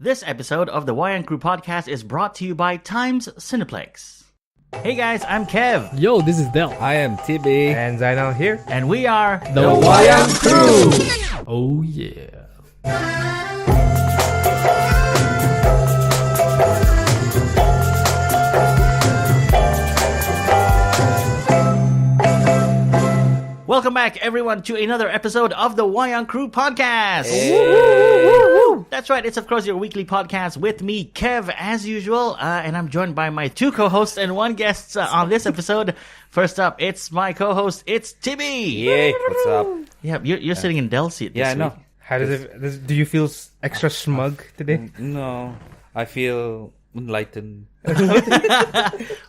This episode of the Wayang Crew Podcast is brought to you by Times Cineplex. Hey guys, I'm Kev. Yo, this is Del. I am Tibi. And Zainal here. And we are The Wayang Crew. Oh yeah. Welcome back, everyone, to another episode of the Wayang Crew Podcast. That's right, it's of course your weekly podcast with me, Kev, as usual, and I'm joined by my two co-hosts and one guest on this episode. First up, it's my co-host, it's Tibi. Yay, what's up? Yeah, you're sitting in Del's seat this Yeah, I know. week. How do you feel extra smug today? No, I feel enlightened.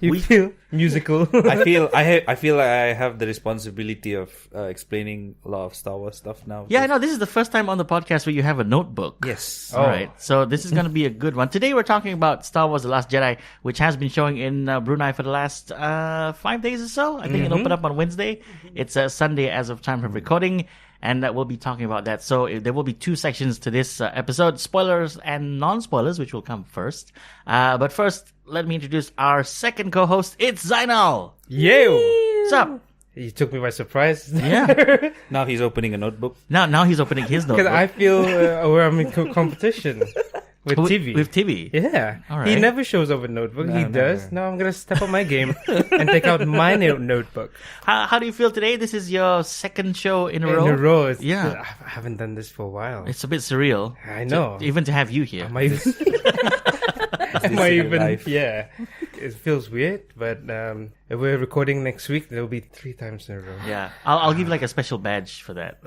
You feel musical? I feel like I have the responsibility of explaining a lot of Star Wars stuff now. Yeah, I know, this is the first time on the podcast where you have a notebook. Yes. All right, so this is going to be a good one. Today we're talking about Star Wars The Last Jedi, which has been showing in Brunei for the last 5 days or so. I think it opened up on Wednesday. It's Sunday as of time of recording, and we'll be talking about that. So there will be two sections to this episode, spoilers and non-spoilers, which will come first. But first, let me introduce our second co-host. It's Zainal. Yo! What's up? You took me by surprise. Yeah. Now he's opening a notebook. Now he's opening his notebook. Because I feel where I'm in competition with TV. With TV. Yeah. All right. He never shows up with notebook. He does. Now I'm going to step up my game and take out my notebook. How do you feel today? This is your second show in a row. In a row. Yeah. I haven't done this for a while. It's a bit surreal. I know. Even to have you here. Am I even... Am I even... Yeah. It feels weird, but if we're recording next week, there'll be 3 times in a row. Yeah, I'll give like a special badge for that.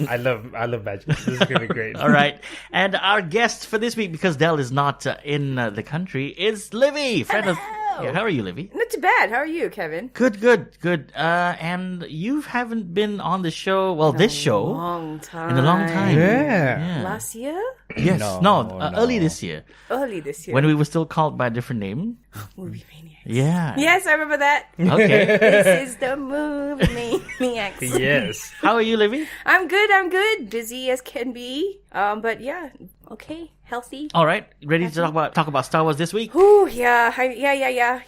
I love badges. This is gonna be great. All right, and our guest for this week, because Del is not in the country, is Livie. Friend of, yeah, how are you, Livie? Not too bad. How are you, Kevin? Good. And you haven't been on the show. Well, this show Long time. in a long time. Yeah. Last year? Yes. No. Early this year Early this year. when we were still called by a different name. Movie Maniacs. Yeah. Yes, I remember that. Okay. This is the Movie Maniacs. Yes. How are you, Livie? I'm good. Busy as can be. But yeah, okay. Healthy. All right. Ready to talk about Star Wars this week? Ooh, yeah.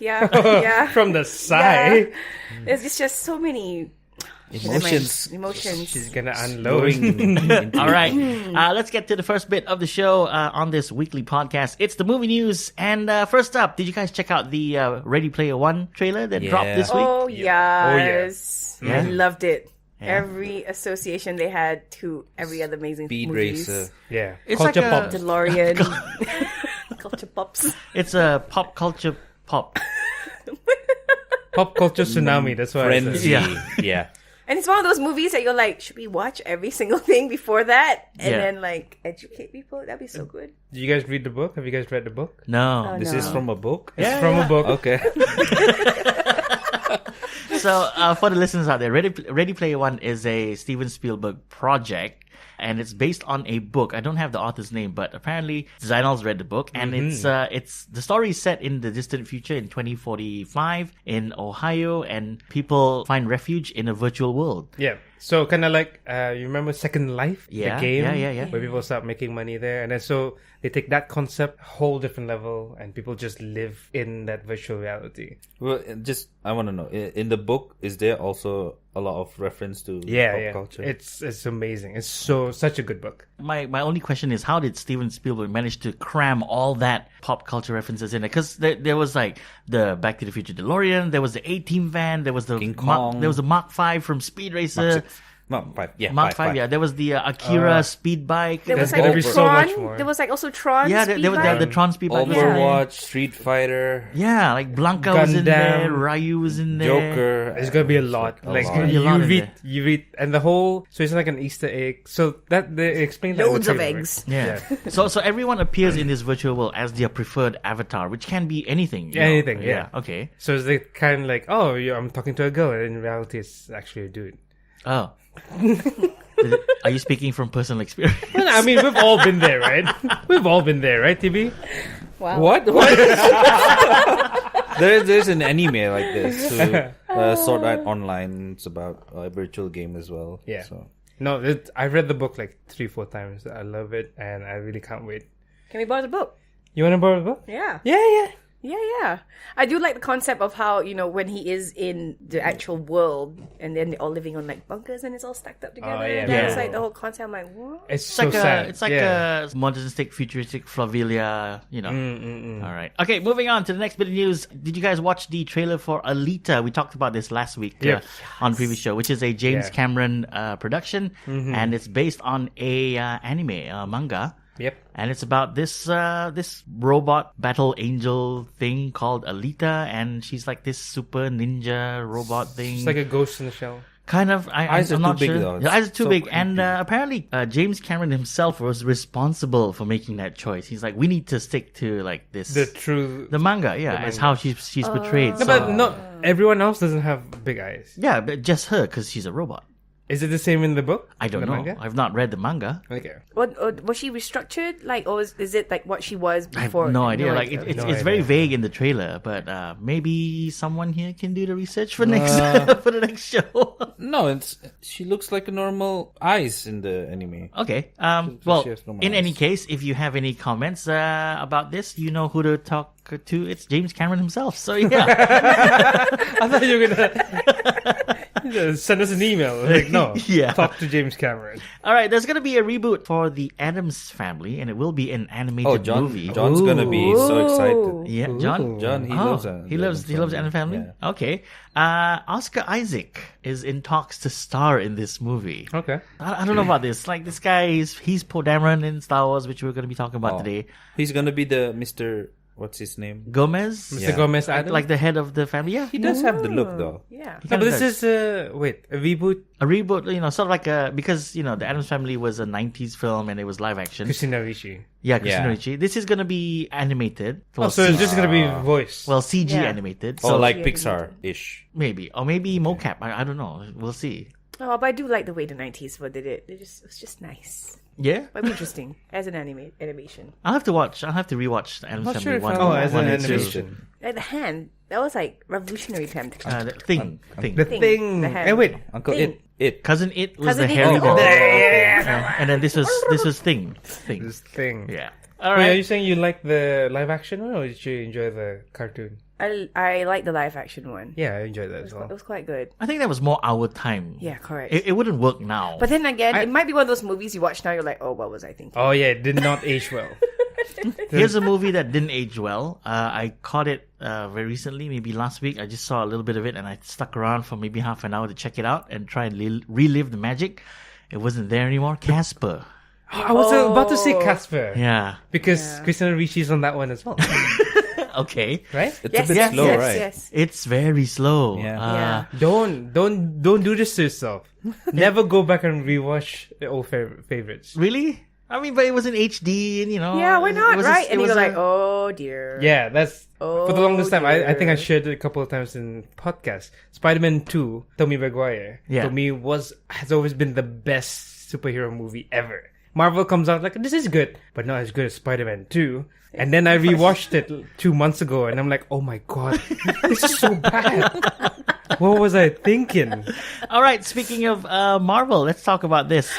Yeah. From the side. There's just so many Emotions. emotions. She's gonna unload. All right. Let's get to the first bit of the show on this weekly podcast. It's the movie news. And first up, did you guys check out the Ready Player One trailer that dropped this week? Oh, yes. Yeah. I loved it. Yeah. Every association they had to every other amazing Speed movies. Racer. Yeah. It's Culture like a- pop. DeLorean. Culture Pops. It's a pop culture pop. Pop culture tsunami. That's what I said. Frenzy. Yeah. And it's one of those movies that you're like, should we watch every single thing before that? And Yeah. then like educate people? That'd be so good. Did you guys read the book? Have you guys read the book? No. Oh, This no. is from a book? It's from a book. Okay. So for the listeners out there, Ready Player One is a Steven Spielberg project. And it's based on a book. I don't have the author's name, but apparently Zainal's read the book, and it's the story is set in the distant future in 2045 in Ohio, and people find refuge in a virtual world. Yeah. So kind of like you remember Second Life, Yeah, the game, yeah. where people start making money there, and then so they take that concept whole different level, and people just live in that virtual reality. Well, I want to know, in the book, is there also a lot of reference to pop culture? It's amazing. It's such a good book. My only question is, how did Steven Spielberg manage to cram all that pop culture references in it? Because there was like the Back to the Future DeLorean, there was the A-Team van, there was the King Kong. there was the Mark V from Speed Racer. Mark 5. Yeah, Mark five. V, yeah. There was the Akira speed bike. There was There's like gonna be Tron. so much more. There was like also Tron. Yeah, speed there was bike. the Tron speed bike. Overwatch, Street Fighter, Yeah, like Blanca was in there, Gundam, Ryu was in there. Joker. There's gonna be a lot. Like There's gonna be a lot in there. you read, and the whole. So it's like an Easter egg. So that they explain that in the Loads of trailer, eggs. Yeah. so everyone appears in this virtual world as their preferred avatar, which can be anything. you know? Anything, yeah. Okay. So they kind of like, oh, I'm talking to a girl, and in reality, it's actually a dude. Oh. Are you speaking from personal experience? Well, I mean, we've all been there, right? We've all been there, right, TB? Wow. What? There's an anime like this. So, Sword Art Online. It's about a virtual game as well. Yeah. So. No, I read the book like 3-4 times. I love it, and I really can't wait. Can we borrow the book? You want to borrow the book? Yeah. Yeah. Yeah. I do like the concept of how, when he is in the actual world and then they're all living on like bunkers and it's all stacked up together. Oh, yeah. That's Yeah. like the whole concept. I'm like, what? It's It's so like sad. it's like a modernistic, futuristic Flavilia, All right. Okay, moving on to the next bit of news. Did you guys watch the trailer for Alita? We talked about this last week Yep. on previous show, which is a James Yeah. Cameron production, and it's based on a anime manga. Yep. And it's about this robot battle angel thing called Alita, and she's like this super ninja robot thing. It's like a ghost in the shell. Kind of. Eyes I'm are not too big, sure. though. The eyes are too So big, creepy. and apparently James Cameron himself was responsible for making that choice. He's like, we need to stick to like this The manga, as how she's portrayed. No, So, but not everyone else doesn't have big eyes. yeah, but just her because she's a robot. Is it the same in the book? I don't The know. manga? I've not read the manga. Okay. What was she restructured? Like, or is it like what she was I have before? no idea. Like idea. it's No it's very idea. vague in the trailer, but maybe someone here can do the research for next for the next show. No, she looks like a normal eyes in the anime. Okay. So Well, she has no in any eyes. case, if you have any comments about this, you know who to talk to. It's James Cameron himself. So yeah. I thought you were gonna send us an email. Like, no. Yeah. Talk to James Cameron. All right. There's gonna be a reboot for the Addams Family, and it will be an animated Oh, John. movie. John's gonna be so excited. Yeah, John. John, he Oh, loves he loves Addams Family. Yeah. Okay. Oscar Isaac is in talks to star in this movie. Okay. I don't know about this. Like this guy he's Poe Dameron in Star Wars, which we're going to be talking about Oh. today. He's gonna be the Mr. What's his name? Gomez, Mr. Yeah. Gomez like, Addams? like the head of the family. Yeah, He does have the look though. Yeah. he No, kinda but this does. is a reboot. A reboot. Sort of like because the Addams Family was a '90s film and it was live action. Christina Ricci. Yeah, Christina Yeah. Ricci. This is going to be animated. Oh, so it's just gonna be voice. well, CG Yeah. animated. Oh, So like Yeah, Pixar-ish. maybe mocap. I don't know. We'll see. Oh, but I do like the way the 90s did it. It's just nice. Yeah, But interesting as an animation. I'll have to watch. I'll have to rewatch the Addams Not Family sure if one. I- as one an and two. animation. Like the hand, that was like revolutionary time. The thing. The Thing, thing. the hand. Hey, wait. Uncle Thing. It. Cousin It was Cousin the It. hairy Oh, one. yeah. And then this was Thing. This thing. Yeah. All Wait, are right. you saying you like the live action one, or did you enjoy the cartoon? I like the live action one. Yeah, I enjoyed that as It well. was quite good. I think that was more our time. Yeah, correct. It wouldn't work now. But then again, it might be one of those movies you watch now. You're like, oh, what was I thinking? Oh yeah, it did not age well. Here's a movie that didn't age well. I caught it very recently, maybe last week. I just saw a little bit of it and I stuck around for maybe half an hour to check it out and try and relive the magic. It wasn't there anymore. Casper. I was about to say Casper. Yeah. Because Christina Ricci's on that one as well, Okay. right? It's yes, a bit yes, slow, yes, right? yes. It's very slow. Yeah. Yeah. Don't do this to yourself. Never go back and rewatch the old favorites. Really? I mean, but it was in HD and, Yeah, why not, right? And it you're was like, oh dear. Yeah, that's for the longest time. I think I dear. shared it a couple of times in podcasts. Spider-Man 2, Tobey Maguire. Yeah. To me has always been the best superhero movie ever. Marvel comes out like, this is good, but not as good as Spider-Man 2. And then I rewatched it 2 months ago, and I'm like, oh my god, this is so bad. What was I thinking? All right, speaking of Marvel, let's talk about this.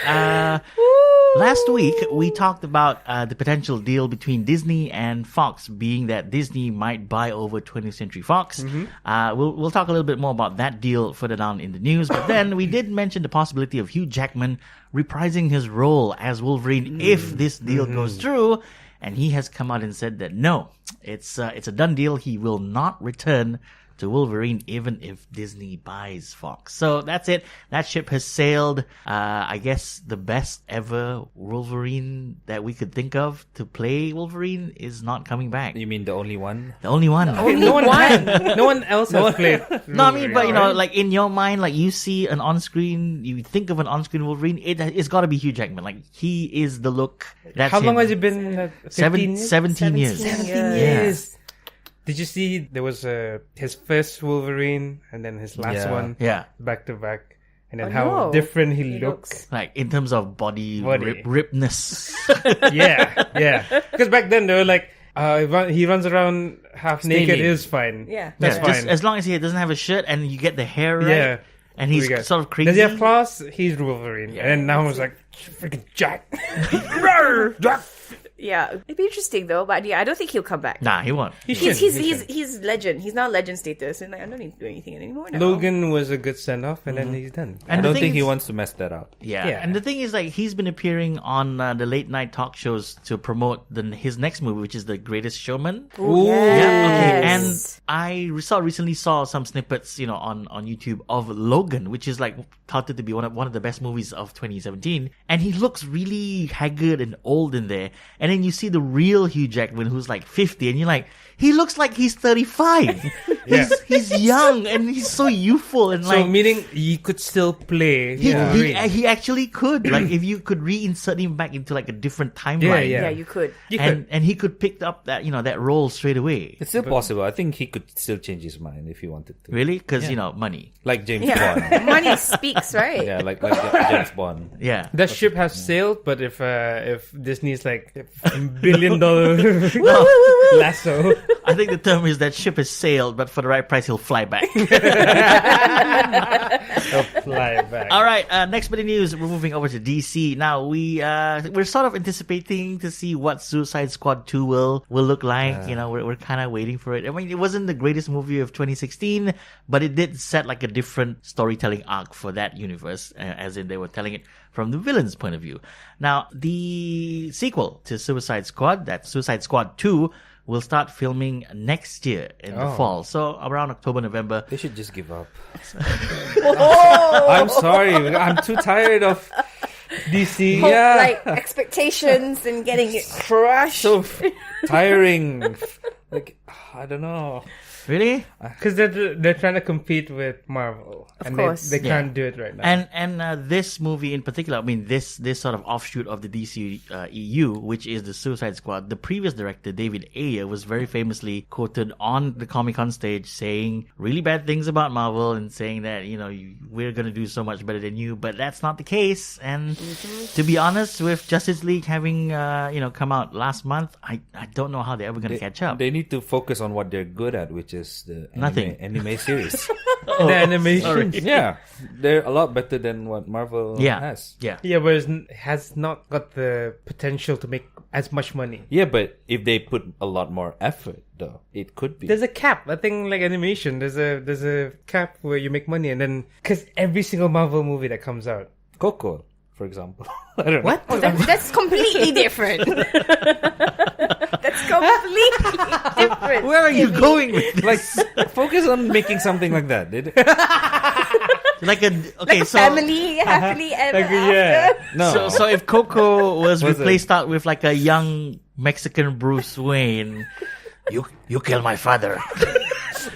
Last week, we talked about the potential deal between Disney and Fox, being that Disney might buy over 20th Century Fox. We'll talk a little bit more about that deal further down in the news. But then we did mention the possibility of Hugh Jackman reprising his role as Wolverine if this deal goes through. And he has come out and said that no, it's a done deal. He will not return to Wolverine even if Disney buys Fox. So that's it. That ship has sailed. I guess the best ever Wolverine that we could think of to play Wolverine is not coming back. You mean the only one? The only one. No one else has played. No, I mean, but Wolverine, right? like in your mind, like you see an on-screen, you think of an on-screen Wolverine, it's got to be Hugh Jackman. Like he is the look. That's How long him. has it been? 15 years? 17 years. 17 years. Did you see there was his first Wolverine and then his last Yeah. one Yeah. back to back, and then Oh, how no. different he He looks. Like in terms of body. Body. Ripness. yeah. Because back then they were like, he runs around half naked naked. is fine. Yeah. That's Yeah, fine. just as long as he doesn't have a shirt and you get the hair right. Yeah. And he's We got- sort of crazy. Does he have claws? He's Wolverine. Yeah. And now I was like, freaking Jack. Yeah, it'd be interesting though. But yeah, I don't think he'll come back. Nah, he won't. He's legend. He's now legend status, and like, I don't need to do anything anymore now. Logan was a good send off, and then he's done. I And the don't thing think he is- wants to mess that up. Yeah. Yeah. And the thing is, like, he's been appearing on the late night talk shows to promote his next movie, which is The Greatest Showman. Ooh, Yeah, okay. And yes. I recently saw some snippets, on YouTube of Logan, which is like touted to be one of the best movies of 2017. And he looks really haggard and old in there. And then you see the real Hugh Jackman, who's like 50, and you're like, he looks like he's 35. He's young and he's so youthful and So like. meaning he could still play. He actually could, like, if you could reinsert him back into like a different timeline. Yeah. Yeah, you could. And he could pick up that that role straight away. It's still possible. I think he could still change his mind if he wanted to. Really? Because money. Like James Yeah, Bond. money speaks, right? Yeah, like James Bond. Yeah. That ship has sailed, but if Disney's like $1 billion lasso, I think the term is that ship has sailed, but for the right price, he'll fly back. they'll fly back. All right. Next bit of news. We're moving over to DC now. We're sort of anticipating to see what Suicide Squad 2 will look like. We're kind of waiting for it. I mean, it wasn't the greatest movie of 2016, but it did set like a different storytelling arc for that universe, as in they were telling it from the villain's point of view. Now, the sequel to Suicide Squad, that's Suicide Squad 2, will start filming next year in the fall. So around October, November. They should just give up. I'm sorry. I'm too tired of DC. Hope, Yeah. like expectations and getting it crushed. So tiring. Like, I don't know. Really? Because they're trying to compete with Marvel, Of course. they can't do it right now. And this movie in particular, I mean, this sort of offshoot of the DC EU, which is the Suicide Squad, the previous director, David Ayer, was very famously quoted on the Comic-Con stage saying really bad things about Marvel and saying that, we're going to do so much better than you, but that's not the case. And to be honest, with Justice League having, come out last month, I don't know how they're ever going to catch up. They need to focus on what they're good at, which is the Nothing. anime series. The animation, Yeah, they're a lot better than what Marvel has. Yeah. yeah, but it has not got the potential to make as much money. Yeah, but if they put a lot more effort, though, it could be. There's a cap. I think like animation, there's a cap where you make money, and then because every single Marvel movie that comes out, Coco, for example. I don't know. what? Oh, that's completely different. That's completely different. Where are you going with Like, focus on making something like that. like a Family happily ever after. No. So if Coco was Was it? replaced out with like a young Mexican Bruce Wayne, you kill my father.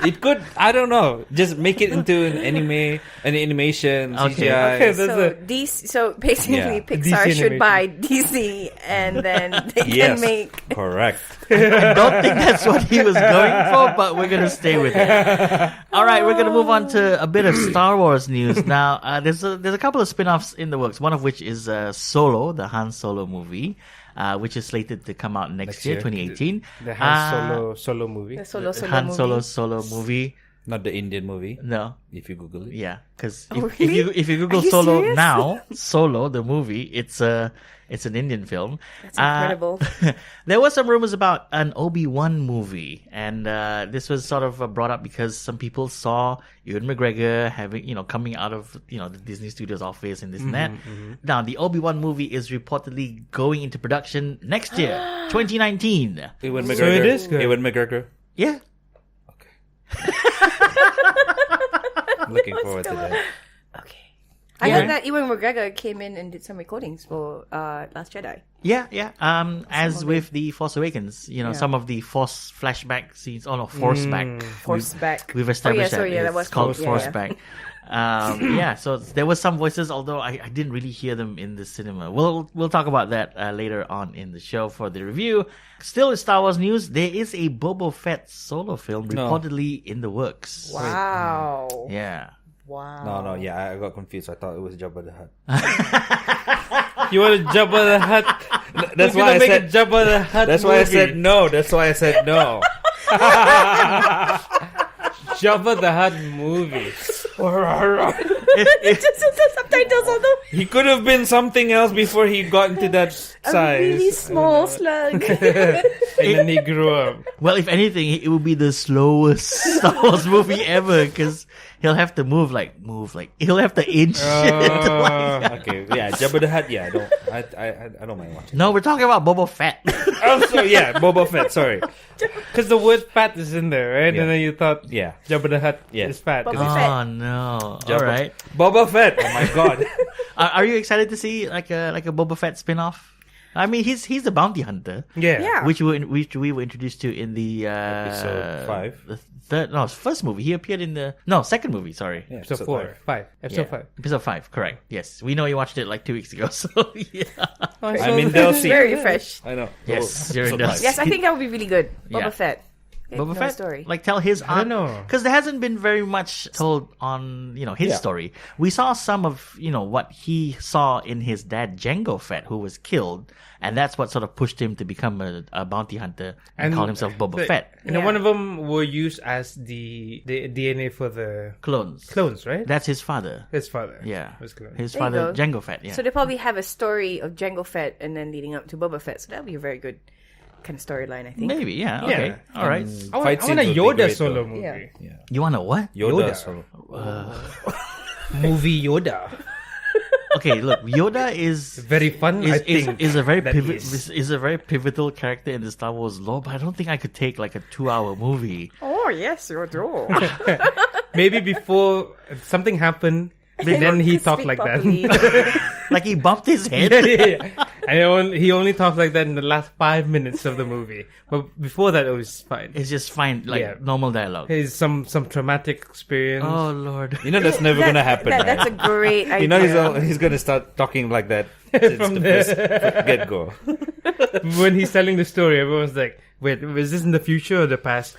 It could, I don't know, just make it into an animation, Okay. CGI. Okay, that's So basically, Yeah. Pixar DC should animation. buy DC, and then they Yes, can make. correct. I don't think that's what he was going for, but we're gonna stay with it. All right, we're gonna move on to a bit of Star Wars news now. There's a couple of spin-offs in the works. One of which is Solo, the Han Solo movie, which is slated to come out next year, 2018. the Han Solo movie. The Solo Han movie. Solo movie. Not the Indian movie, No, if you Google it. yeah, because Oh, if really? you Google Are you Solo serious? now, Solo the movie, it's an Indian film. That's incredible. There were some rumors about an Obi Wan movie, and this was sort of brought up because some people saw Ewan McGregor coming out of the Disney Studios office and this and that. Now the Obi Wan movie is reportedly going into production next year, 2019. Ewan McGregor. So it is good. Ewan McGregor. Yeah. I'm looking forward to that. Okay. I heard that Ewan McGregor came in and did some recordings for Last Jedi. Yeah. As with the Force Awakens, some of the Force flashback scenes. Oh no, Force back. Force back. We've established sorry, that that was it's called Force- Force yeah. back. So there were some voices, although I didn't really hear them in the cinema. We'll talk about that later on in the show for the review. Still in Star Wars news, there is a Boba Fett solo film reportedly in the works. Wow. Yeah. Wow. No, yeah, I got confused. I thought it was Jabba the Hutt. You want to Jabba the Hutt? That's We're why I gonna make said. a Jabba the Hutt. That's why I movie. said no. That's why I said no. Jabba the Hutt movie. Just the subtitles on them. He could have been something else before he got into that A size. really small slug. And then he grew up. Well, if anything, it will be the slowest Star Wars movie ever because he'll have to move like he'll have to inch. Okay, yeah, Jabba the Hutt. Yeah, I don't mind watching. No, we're talking about Boba Fett. Also, yeah, Boba Fett. Sorry. Because the word fat is in there, right? Yeah. And then you thought Yeah, Jabba the Hutt Yeah. is fat. Boba Is it- Fett. Oh no! Jabba- All right. Boba Fett. Oh my god. Are you excited to see like a Boba Fett spin-off? I mean, he's the bounty hunter, Yeah. Yeah. which we were introduced to in the Episode 5. the first movie. He appeared in the second movie. Sorry, Yeah, Episode episode 5. Episode Yeah. 5. Episode 5. Correct. Yes, we know you watched it like 2 weeks ago. So yeah. I mean, they'll see. Very fresh. I know. Yes, Oh, during episode the- five. Yes, I think that would be really good. Boba Yeah. Fett. Boba No Fett, story. like tell his I don't know. because there hasn't been very much told on his Yeah. story. We saw some of what he saw in his dad Jango Fett, who was killed, and that's what sort of pushed him to become a bounty hunter and call himself Boba Fett. And then Yeah. one of them were used as the DNA for the Clones. clones, right? That's his father. His father. Yeah, Was clone. his There you father go. Jango Fett. Yeah. So they probably have a story of Jango Fett and then leading up to Boba Fett. So that would be a very good kind of storyline, I think. Maybe. Yeah. Yeah. Okay. All right. I want, Fight I want a scenes would be Yoda great, solo though. movie. Yeah. You want to what? Yoda. Yoda. So. Movie Yoda. Okay. Look, Yoda is. Very fun, I think. Is a very that is a very pivotal character in the Star Wars lore, but I don't think I could take like a 2-hour movie. Oh, yes, you do. Maybe before something happened, and then he talked like that. Like he bumped his head. Yeah. And he only talked like that in the last 5 minutes of the movie. But before that, it was fine. It's just fine, like Yeah. normal dialogue. It's some tramatic experience. Oh Lord. You know that's never gonna happen, right? That's a great idea. You know he's gonna start talking like that since the first get go. When he's telling the story, everyone's like, "Wait, is this in the future or the past?"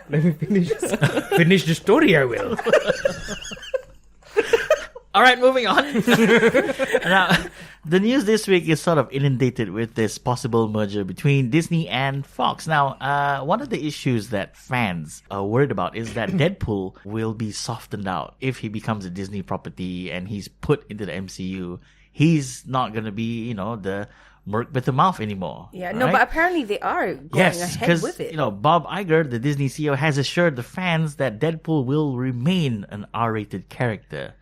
Let me finish the story. I will. All right, moving on. Now, the news this week is sort of inundated with this possible merger between Disney and Fox. Now, one of the issues that fans are worried about is that Deadpool will be softened out if he becomes a Disney property and he's put into the MCU. He's not going to be, the merc with the mouth anymore. Yeah, no, right? but apparently they are going Yes, ahead because with it. Bob Iger, the Disney CEO, has assured the fans that Deadpool will remain an R-rated character.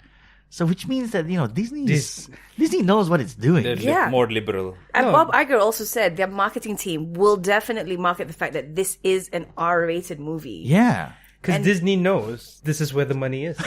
So, which means that Disney knows what it's doing. They're Yeah. more liberal. And No. Bob Iger also said their marketing team will definitely market the fact that this is an R-rated movie. Yeah, Because And- Disney knows this is where the money is.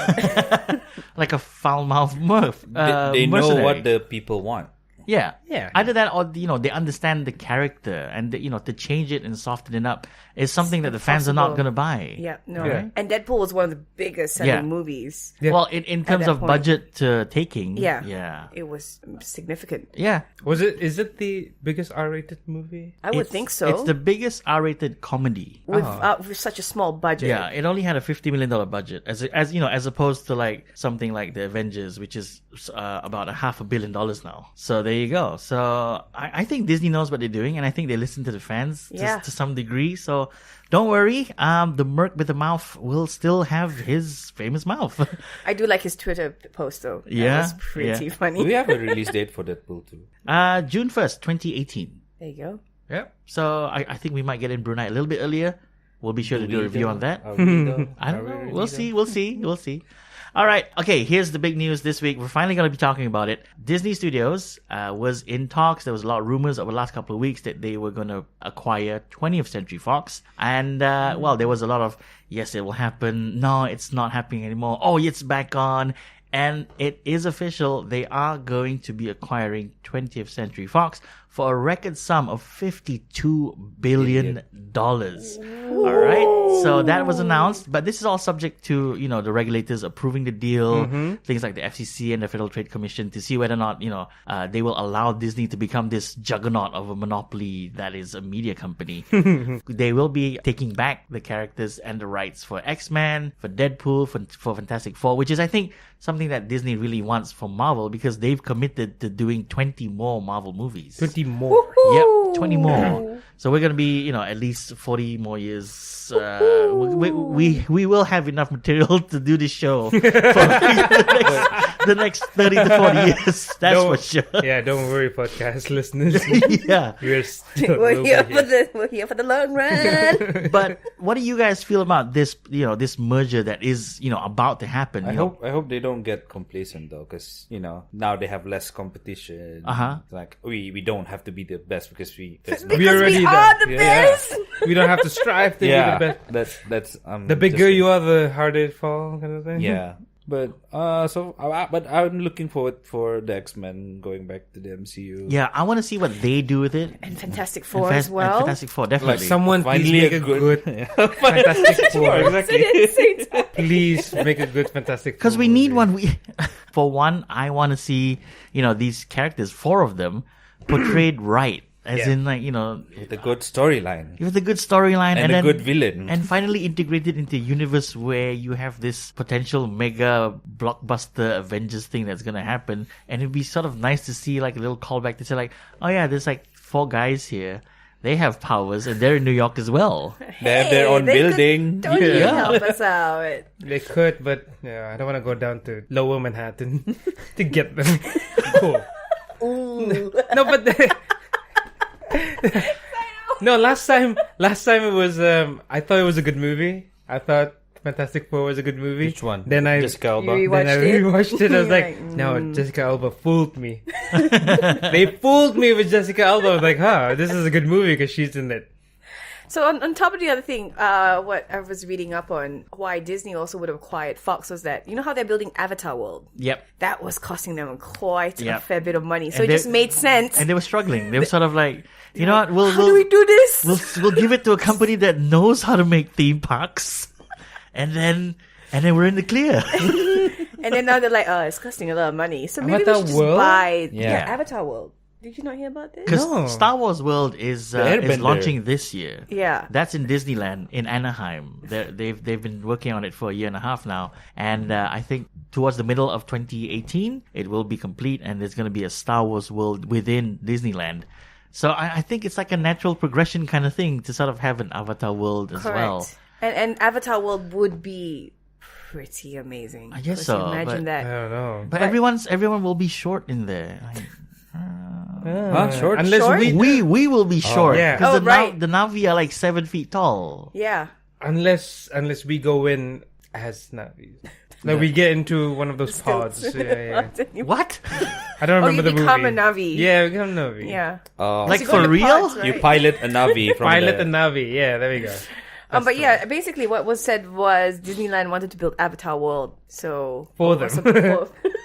like a foul-mouthed Murph. They know mercenary. what the people want. Yeah. Yeah. Either that or, they understand the character and, to change it and soften it up is something that the fans are not impossible. going to buy. Yeah, no. Yeah. And Deadpool was one of the biggest selling Yeah. movies. Yeah. Well, in terms that of point. budget taking. Yeah. Yeah. It was significant. Yeah. Is it the biggest R-rated movie? I would It's- think so. It's the biggest R-rated comedy. with such a small budget. Yeah, it only had a $50 million budget, as opposed to like something like the Avengers, which is about $500 million now. So there you go. So I think Disney knows what they're doing, and I think they listen to the fans Yeah. to some degree. So don't worry, the merc with the mouth will still have his famous mouth. I do like his Twitter post though. Yeah, That was pretty yeah. funny. Do we have a release date for Deadpool too? June 1st, 2018. There you go. Yeah. So I think we might get in Brunei a little bit earlier. We'll be sure to do a review on that. Are we though? I don't Are we know. really We'll though? see. We'll see. All right. Okay. Here's the big news this week. We're finally going to be talking about it. Disney Studios was in talks. There was a lot of rumors over the last couple of weeks that they were going to acquire 20th Century Fox. And, there was a lot of, yes, it will happen. No, it's not happening anymore. Oh, it's back on. And it is official. They are going to be acquiring 20th Century Fox for a record sum of $52 billion. All right. So that was announced, but this is all subject to, the regulators approving the deal, things like the FCC and the Federal Trade Commission to see whether or not, they will allow Disney to become this juggernaut of a monopoly that is a media company. They will be taking back the characters and the rights for X-Men, for Deadpool, for Fantastic Four, which is, I think, something that Disney really wants from Marvel because they've committed to doing 20 more Marvel movies. 20 more. Yep. 20 more. So we're gonna be, at least 40 more years. We will have enough material to do this show for the next 30 to 40 years. That's for sure. Yeah, don't worry, podcast listeners. Yeah. We're here for the long run. But what do you guys feel about this? This merger that is about to happen. I hope they don't get complacent though, because now they have less competition. Like we don't have to be the best because we already are the best. We don't have to strive to be the best. That's the bigger you are, the harder it falls, kind of thing. Yeah. But I'm looking forward for the X-Men going back to the MCU. Yeah, I want to see what they do with it. And Fantastic Four as well. And Fantastic Four, definitely. Like someone please make a good Fantastic Four. Exactly. Please make a good Fantastic Four. Because we need one. For one, I want to see these characters, 4 of them, portrayed right. As in, with a good storyline. With a good storyline. And a good villain. And finally integrated into a universe where you have this potential mega blockbuster Avengers thing that's going to happen. And it'd be sort of nice to see like a little callback to say like, oh yeah, there's like 4 guys here. They have powers and they're in New York as well. They have their own building. Don't you help us out. They could, but I don't want to go down to Lower Manhattan to get them. Cool. Ooh. No, but... No, last time it was I thought it was a good movie. I thought Fantastic Four was a good movie. Which one? Then I Jessica Alba. rewatched it. I was like, no, Jessica Alba fooled me. They fooled me with Jessica Alba. I was like, this is a good movie because she's in it. So on top of the other thing, what I was reading up on why Disney also would have acquired Fox was that, how they're building Avatar World? Yep. That was costing them quite a fair bit of money. So it just made sense. And they were struggling. They were sort of like, you know what, how do we do this? We'll give it to a company that knows how to make theme parks. And then we're in the clear. And then now they're like, it's costing a lot of money. So maybe Avatar we should just World? buy Yeah. Avatar World. Did you not hear about this? Because Star Wars World is Airbender. launching this year. Yeah. That's in Disneyland in Anaheim. They've been working on it for a year and a half now. And I think towards the middle of 2018, it will be complete. And there's going to be a Star Wars World within Disneyland. So I think it's like a natural progression kind of thing to sort of have an Avatar World as well. And Avatar World would be pretty amazing. I guess 'Cause so, Imagine but- I that. don't know. But everyone will be short in there. Short? Unless Short? We will be short. yeah. Because right. the Navi are like 7 feet tall. Yeah. Unless we go in as Navis. Like we get into one of those pods. Yeah. What? I don't remember the you become movie. a Navi. Yeah, we become a Navi. Yeah. Like You go for to real? pods, right? You pilot a Navi from Pilot the... and Navi. Yeah, there we go. But yeah, basically what was said was Disneyland wanted to build Avatar World. So For them. So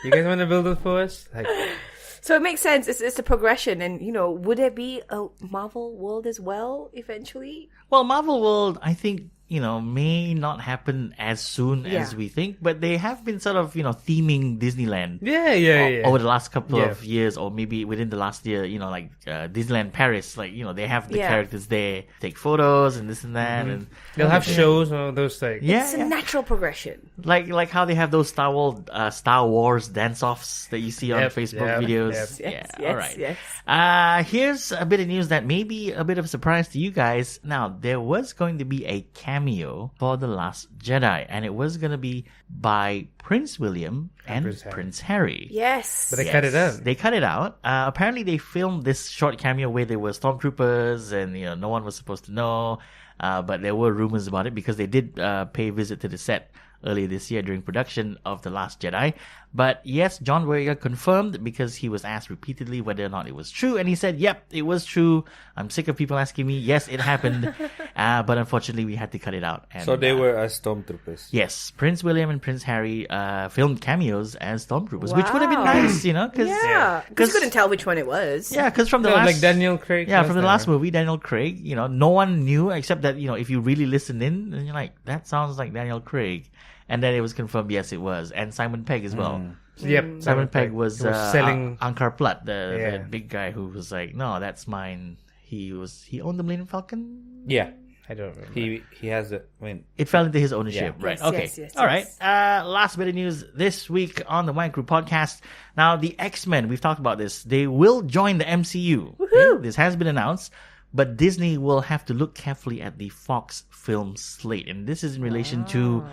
You guys want to build it for us? Like, it makes sense. It's a progression. And, would there be a Marvel world as well eventually? Well, Marvel World, I think, may not happen as soon as we think, but they have been sort of, theming Disneyland. yeah. Over the last couple Yeah. of years, or maybe within the last year, like Disneyland Paris, like, they have the characters there, take photos and this and that. And They'll have shows and all those things. yeah, It's a natural progression. like how they have those Star Wars dance-offs that you see on Facebook videos. Yes, All right. yes. Here's a bit of news that may be a bit of a surprise to you guys. Now, there was going to be a cameo for The Last Jedi, and it was going to be by Prince William and Prince Harry. Yes. But they cut it out. They cut it out. Apparently, they filmed this short cameo where they were stormtroopers, and no one was supposed to know. But there were rumors about it because they did pay a visit to the set earlier this year during production of The Last Jedi. But yes, John Boyega confirmed because he was asked repeatedly whether or not it was true. And he said, yep, it was true. I'm sick of people asking me. Yes, it happened. But unfortunately, we had to cut it out. And, So they were as stormtroopers. Yes, Prince William and Prince Harry filmed cameos as stormtroopers, which would have been nice, Cause, Yeah. Because you couldn't tell which one it was. Yeah, because from the No, last... like Daniel Craig. Yeah, from the last movie, Daniel Craig, no one knew except that, if you really listen in, then you're like, that sounds like Daniel Craig. And then it was confirmed, yes, it was. And Simon Pegg as well. Yep. Simon Pegg was selling Ankar Platt, the big guy who was like, no, that's mine. He owned the Millennium Falcon? Yeah. I don't remember. He has a. I mean, It fell into his ownership, Yeah. right? Yes, Okay. yes, All right. yes. Last bit of news this week on the Wayang Crew Podcast. Now, the X-Men, we've talked about this. They will join the MCU. Okay? This has been announced. But Disney will have to look carefully at the Fox film slate. And this is in relation to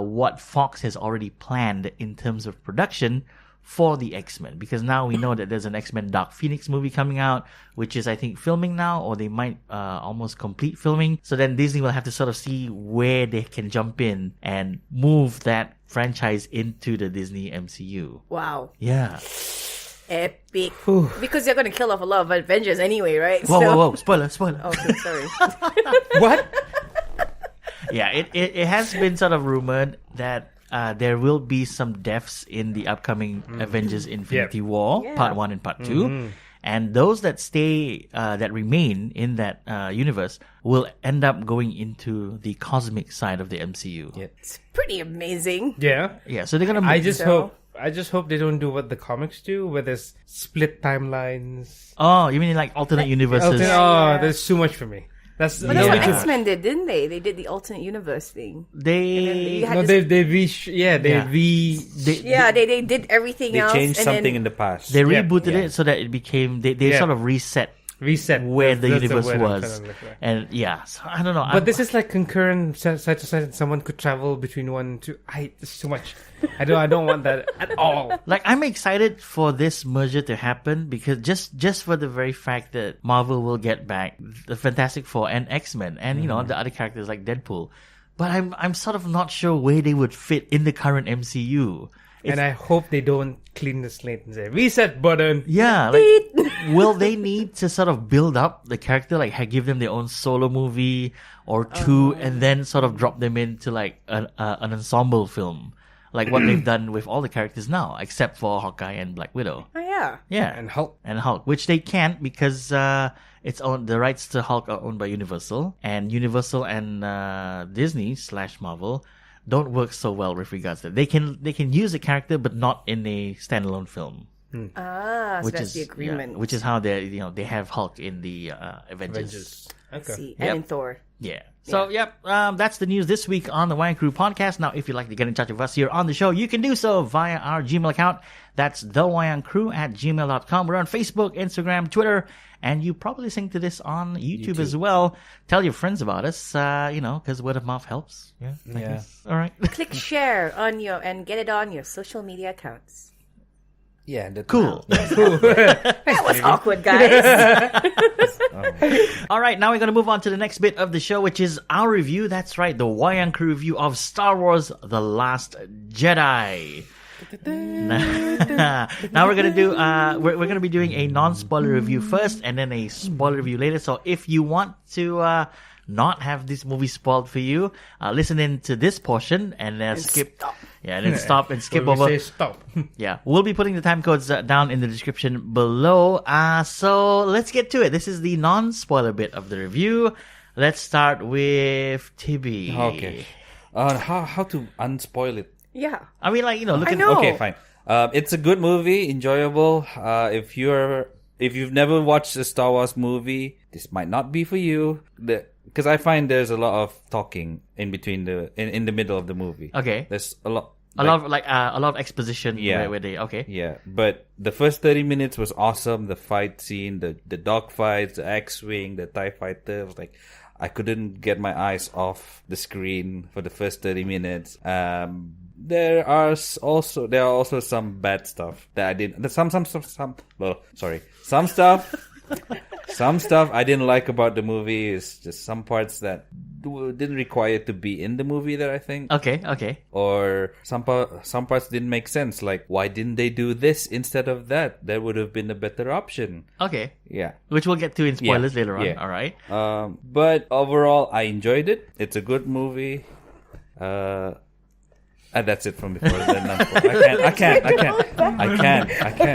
what Fox has already planned in terms of production for the X-Men. Because now we know that there's an X-Men Dark Phoenix movie coming out, which is, I think, filming now, or they might almost complete filming. So then Disney will have to sort of see where they can jump in and move that franchise into the Disney MCU. Wow. Yeah. Epic. Because they're going to kill off a lot of Avengers anyway, right? Whoa. Spoiler. Okay, sorry. What? Yeah, it has been sort of rumored that there will be some deaths in the upcoming Avengers Infinity War, Yeah. Part 1 and Part 2. And those that stay, that remain in that universe will end up going into the cosmic side of the MCU. Yeah. It's pretty amazing. Yeah. Yeah, so they're going to... I just hope they don't do what the comics do, where there's split timelines. Oh, you mean like alternate universes? There's too much for me. That's But that's what too X-Men did, didn't they? They did the alternate universe thing. They... You had No, this- they they did everything They else. changed and something then, in the past. They rebooted Yeah. it so that it became... They Yeah. sort of reset reset where the That's universe word I'm was. trying to look for. And yeah, so I don't know. But this is like concurrent side to side. Someone could travel between one and two. It's too much. I don't want that at all. Like, I'm excited for this merger to happen because just for the very fact that Marvel will get back the Fantastic Four and X-Men and, you know, the other characters like Deadpool. But I'm sort of not sure where they would fit in the current MCU. And I hope they don't clean the slate and say, reset button. Yeah, like, will they need to sort of build up the character, like give them their own solo movie or two, and then sort of drop them into like an ensemble film, like what they've done with all the characters now, except for Hawkeye and Black Widow. Oh yeah. Yeah, And Hulk. which they can't because the rights to Hulk are owned by Universal, and Universal and Disney / Marvel don't work so well with regards to that. They can use the character, but not in a standalone film. So that's the agreement. Which is how they have Hulk in the Avengers. Okay. See, Yep. and in Thor. Yeah. So, that's the news this week on the Wayang Crew Podcast. Now, if you'd like to get in touch with us here on the show, you can do so via our Gmail account. That's thewayangcrew@gmail.com. We're on Facebook, Instagram, Twitter, and you probably listen to this on YouTube as well. Tell your friends about us, because word of mouth helps. Yeah. I guess. All right. Click share on and get it on your social media accounts. Yeah, that's Cool. That was awkward, guys. All right, now we're going to move on to the next bit of the show, which is our review. That's right, the Wayang Crew review of Star Wars The Last Jedi. Now we're gonna do we're gonna be doing a non-spoiler review first and then a spoiler review later. So if you want to not have this movie spoiled for you, listen in to this portion and skip. stop. Yeah, and then stop and skip When we over. say stop. Yeah, we'll be putting the time codes down in the description below. So let's get to it. This is the non-spoiler bit of the review. Let's start with Tibi. Okay. How to unspoil it? Yeah. I mean, look I at know. Okay, fine. It's a good movie, enjoyable. If you've never watched a Star Wars movie, this might not be for you. Because I find there's a lot of talking in between in the middle of the movie. Okay. There's a lot. a lot of exposition. Yeah. where they Yeah, but the first 30 minutes was awesome. The fight scene, the dog fights, the X-wing, the TIE fighter. Was like, I couldn't get my eyes off the screen for the first 30 minutes. There are also some bad stuff that I didn't. Some stuff. Some stuff I didn't like about the movie is just some parts that didn't require to be in the movie that I think. Okay. Or some parts didn't make sense. Like, why didn't they do this instead of that? That would have been a better option. Okay. Yeah. Which we'll get to in spoilers later on. Yeah. All right. But overall, I enjoyed it. It's a good movie. That's it from before. I can't.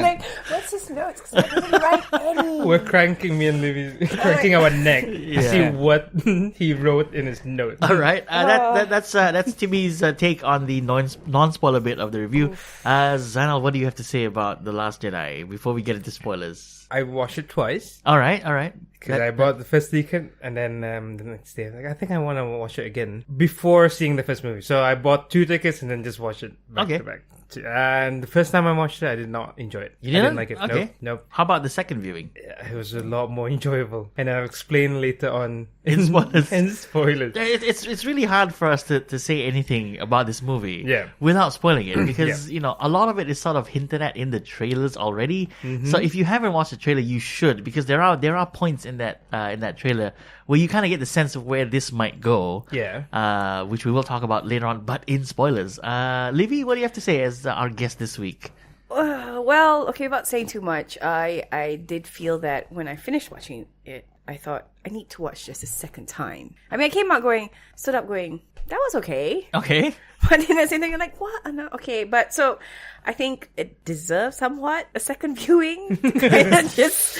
Like, what's his notes? 'Cause I didn't write any. We're cranking me and Livie, cranking our neck to see what he wrote in his notes. All right. That's Timmy's take on the non-spoiler bit of the review. Zainal, what do you have to say about The Last Jedi before we get into spoilers? I watched it twice. All right. Because I bought the first ticket, and then the next day, I think I want to watch it again before seeing the first movie. So I bought 2 tickets and then just watched it back to back. And the first time I watched it, I did not enjoy it. You didn't? I didn't like it. Okay. Nope. How about the second viewing? Yeah, it was a lot more enjoyable, and I'll explain later on In spoilers. in spoilers. It's really hard for us to say anything about this movie without spoiling it because you know a lot of it is sort of hinted at in the trailers already. So if you haven't watched the trailer, you should, because there are points in that trailer where you kind of get the sense of where this might go. Yeah. Which we will talk about later on, but in spoilers. Livie, what do you have to say as our guest this week? Well, okay, without saying too much, I did feel that when I finished watching it, I thought, I need to watch this a second time. I mean, I came out stood up going, that was okay. Okay. But then at the same time, you're like, what? No, okay. But so, I think it deserves somewhat a second viewing. Just...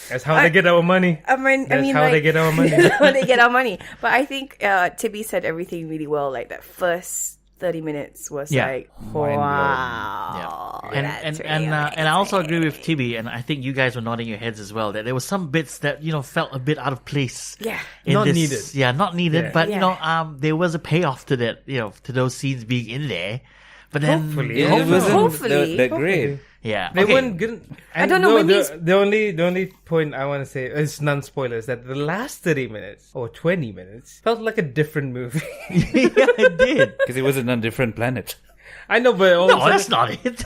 That's how they get our money. I mean, how they get our money. How they get our money. But I think Tibby said everything really well. Like that first 30 minutes was like, wow. And I also agree with Tibby, and I think you guys were nodding your heads as well, that there were some bits that felt a bit out of place. Yeah. Not needed. Yeah, not needed. Yeah. But there was a payoff to that. To those scenes being in there. But then Hopefully. It wasn't Hopefully. that great. Yeah, They weren't good. I don't know when the only point I want to say is non-spoilers, that the last 30 minutes or 20 minutes felt like a different movie. Yeah, it did. Because it was on a different planet. I know, but all No, of a that's sudden- not it.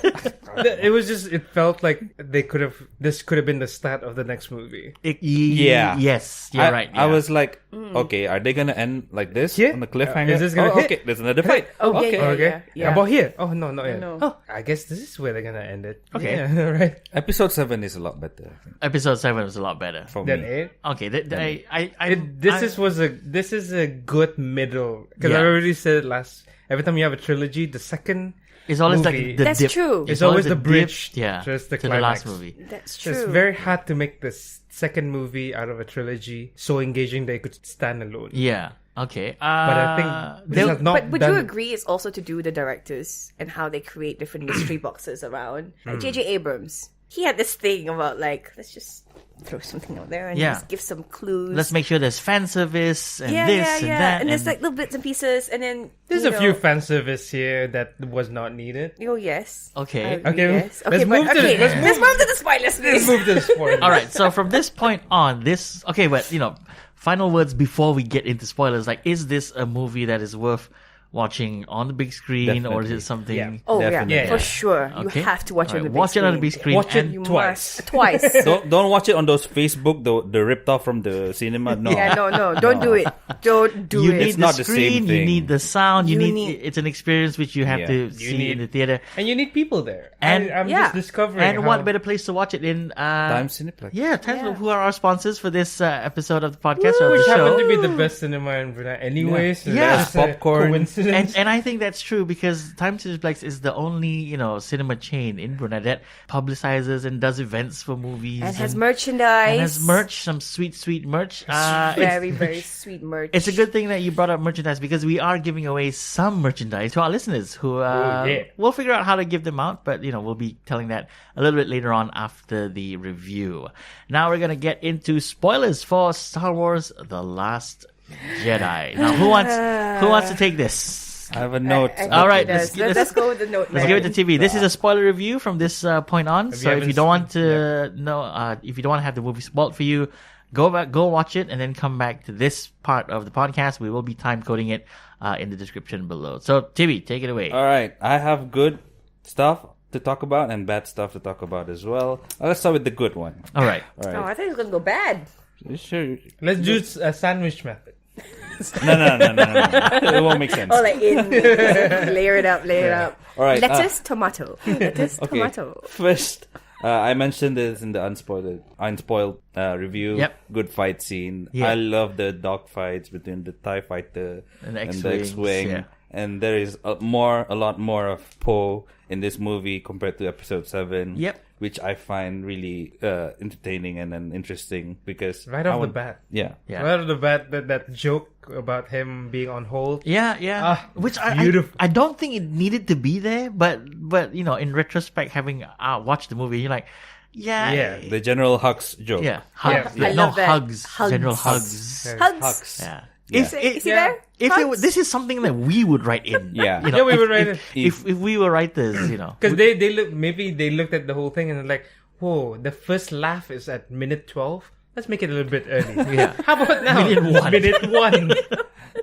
it felt like this could have been the start of the next movie. Yeah. Yes, you're right. I yeah. was like, okay, are they gonna end like this Yeah. on the cliffhanger? Is this gonna hit? Okay, there's another fight. Oh, yeah, okay. yeah, Okay. yeah. About here? Oh no, not yet. No. Oh, I guess this is where they're gonna end it. Okay. Yeah, right. Episode 7 is a lot better I think, Episode 7 was a lot better. for Then me. 8. Okay, This is a good middle, because I Yeah. already said it last. Every time you have a trilogy, the second it's always movie- like the That's dip. true. It's always the dip, bridge yeah, to the to the last climax. movie. That's So true. it's very hard to make the second movie out of a trilogy so engaging that it could stand alone. Yeah. Okay. But I think this has not But would done. you agree it's also to do with the directors and how they create different mystery boxes around? Like J.J. Abrams, he had this thing about like, let's just throw something out there and Yeah. just give some clues. Let's make sure there's fan service and yeah, this yeah, and yeah. that. And there's like little bits and pieces, and then There's you a few know- fan service here that was not needed. Oh yes. Okay. I agree, Okay, Yes. let's Okay, but, move to okay, let's let's move to the spoilers, Let's please. move to the spoilers. All right. So from this point on, but final words before we get into spoilers. Like, is this a movie that is worth watching on the big screen, or is Definitely. it something? Yeah. Oh Definitely. yeah, Yeah. for sure. Okay. You have to watch it on the big Watch it on the screen. big screen. Watch it and You twice. must. Twice. Don't watch it on those Facebook, the ripped off from the cinema. No. Yeah, no, don't do it. Don't do you it. need It's the not the screen, same you thing. need the sound, You you need need- it's an experience which you have Yeah. to You see need- in the theater. And you need people there. And- I'm Yeah. just discovering. And what how- better place to watch it in? Times Cineplex. Yeah, Times Yeah. who are our sponsors for this episode of the podcast or of Which the happened show. to be the best cinema in Brunei anyway. So Yeah. that's just a Popcorn. coincidence. And I think that's true because Times Cineplex is the only cinema chain in Brunei that publicizes and does events for movies and has merchandise. and has merch, some sweet merch. Very, very sweet merch. It's a good thing that you brought up merchandise because we are giving away some merchandise to our listeners who yeah. we'll figure out how to give them out, but we'll be telling that a little bit later on after the review. Now we're gonna get into spoilers for Star Wars: The Last Jedi. Now who wants to take this? I have a note. All right, Let's let's go with the note. Let's give it to TV. This is a spoiler review from this point on. So if haven't you don't want to know, if you don't want to have the movie spoiled for you, go watch it, and then come back to this part of the podcast. We will be time coding it in the description below. So TV, take it away. All right, I have good stuff to talk about and bad stuff to talk about as well. Let's start with the good one. All right. All Oh, right. I thought it was gonna go bad. Sure. Let's do a sandwich method. No. It won't make sense. Oh, like layer it up. All right, Lettuce, tomato. Lettuce, Okay. tomato. First, I mentioned this in the unspoiled review. Yep. Good fight scene. Yeah. I love the dog fights between the TIE fighter And the and X-Wings, the X-wing. yeah. And there is a lot more of Poe in this movie compared to Episode 7. Yep. Which I find really entertaining and interesting because Right off the bat. Yeah. Yeah. Right off the bat, that joke about him being on hold. Yeah. Ah, Which it's I beautiful. I don't think it needed to be there, but in retrospect, having watched the movie, you're like, Yeah. The General Hux joke. Yeah. Hugs. Yeah. I No, love that. hugs. Hugs. General hugs. Hugs. Yeah. Is he there? If Hugs? this is something that we would write in. Yeah. You know, Yeah, we if- would write if, it. If we were writers, you know. Because they look, maybe they looked at the whole thing and they're like, whoa, the first laugh is at minute 12. Let's make it a little bit early. Yeah. How about now? Minute 1. Minute 1.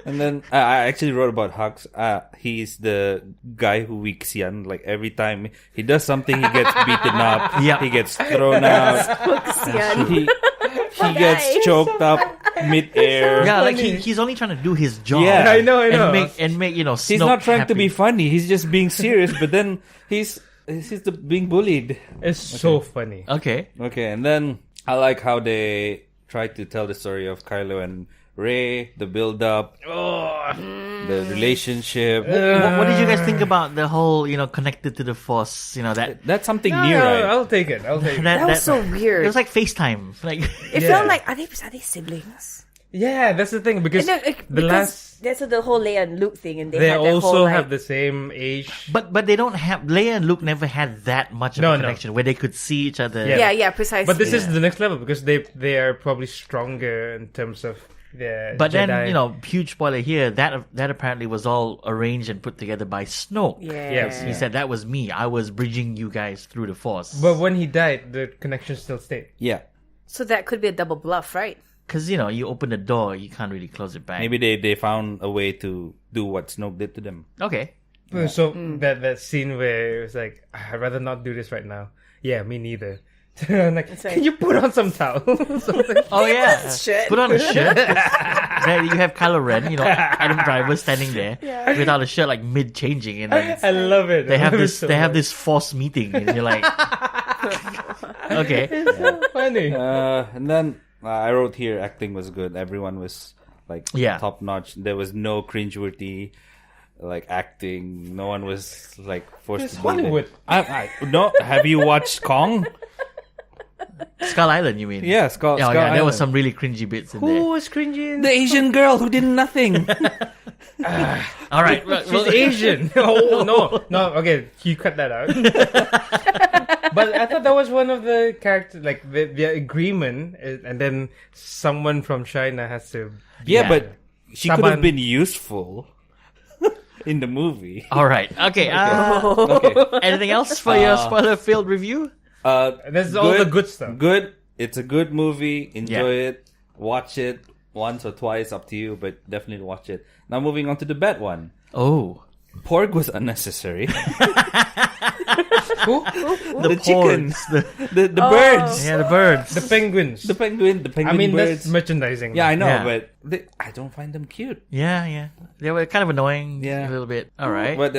And then I actually wrote about Hux. He's the guy who we xian. Like every time he does something, he gets beaten up. Yeah. He gets thrown out. Xian. He gets choked up mid-air. Yeah, like funny. he's only trying to do his job. Yeah. I know. And make you know. He's Snoke not trying to happy. be funny. He's just being serious. But then he's being bullied. It's so funny. Okay. Okay, and then I like how they tried to tell the story of Kylo and Rey, the build-up, the relationship. What did you guys think about the whole, you know, connected to the Force? You know that. That's something No, new, right? I'll take it. That was so weird. It was like FaceTime. Like It Yeah. felt like are they siblings? Yeah, that's the thing because No, that's the whole Leia and Luke thing, and they had that also whole, like, have the same age. But they don't have Leia and Luke never had that much of No, a no. connection where they could see each other. yeah, precisely. But this is the next level because they are probably stronger in terms of the But Jedi. then, you know, huge spoiler here, that apparently was all arranged and put together by Snoke. yeah. He said that was me. I was bridging you guys through the Force. But when he died, the connection still stayed. Yeah. So that could be a double bluff, right? Because, you know, you open the door, you can't really close it back. Maybe they found a way to do what Snoke did to them. Okay. So that scene where it was like, I'd rather not do this right now. Yeah, me neither. I'm like, like- can you put on some towel? Something. Oh, yeah. Shirt. Put on a shirt. There you have Kylo Ren, you know, Adam Driver standing there without a shirt, like mid-changing. And then I love it. they I have love it this so they have much. this Force meeting. And you're like, okay. It's so funny. And then I wrote here, acting was good. Everyone was like Yeah. top notch. There was no cringeworthy like acting. No one was like forced It's to be Hollywood. No, have you watched Kong? Skull Island, you mean? Yeah, Skull. Yeah, Skull there was Island. some really cringy bits in Who there. was cringing? The Asian girl who did nothing. All right. She's Asian. Oh no. Okay, you cut that out. But I thought that was one of the characters, like the agreement, and then someone from China has to. Yeah, but she could have Saban. been useful in the movie. All right. Okay. Okay. Anything else for your spoiler-filled review? That's all the good stuff. Good. It's a good movie. Enjoy it. Watch it once or twice, up to you, but definitely watch it. Now moving on to the bad one. Oh. Porg was unnecessary. Who? The chickens. Porgs, The birds. Yeah, the birds. The penguins. The penguin I mean, birds. that's merchandising. Yeah, I know, Yeah. but I don't find them cute. Yeah. They were kind of annoying. Yeah. A little bit. All right. But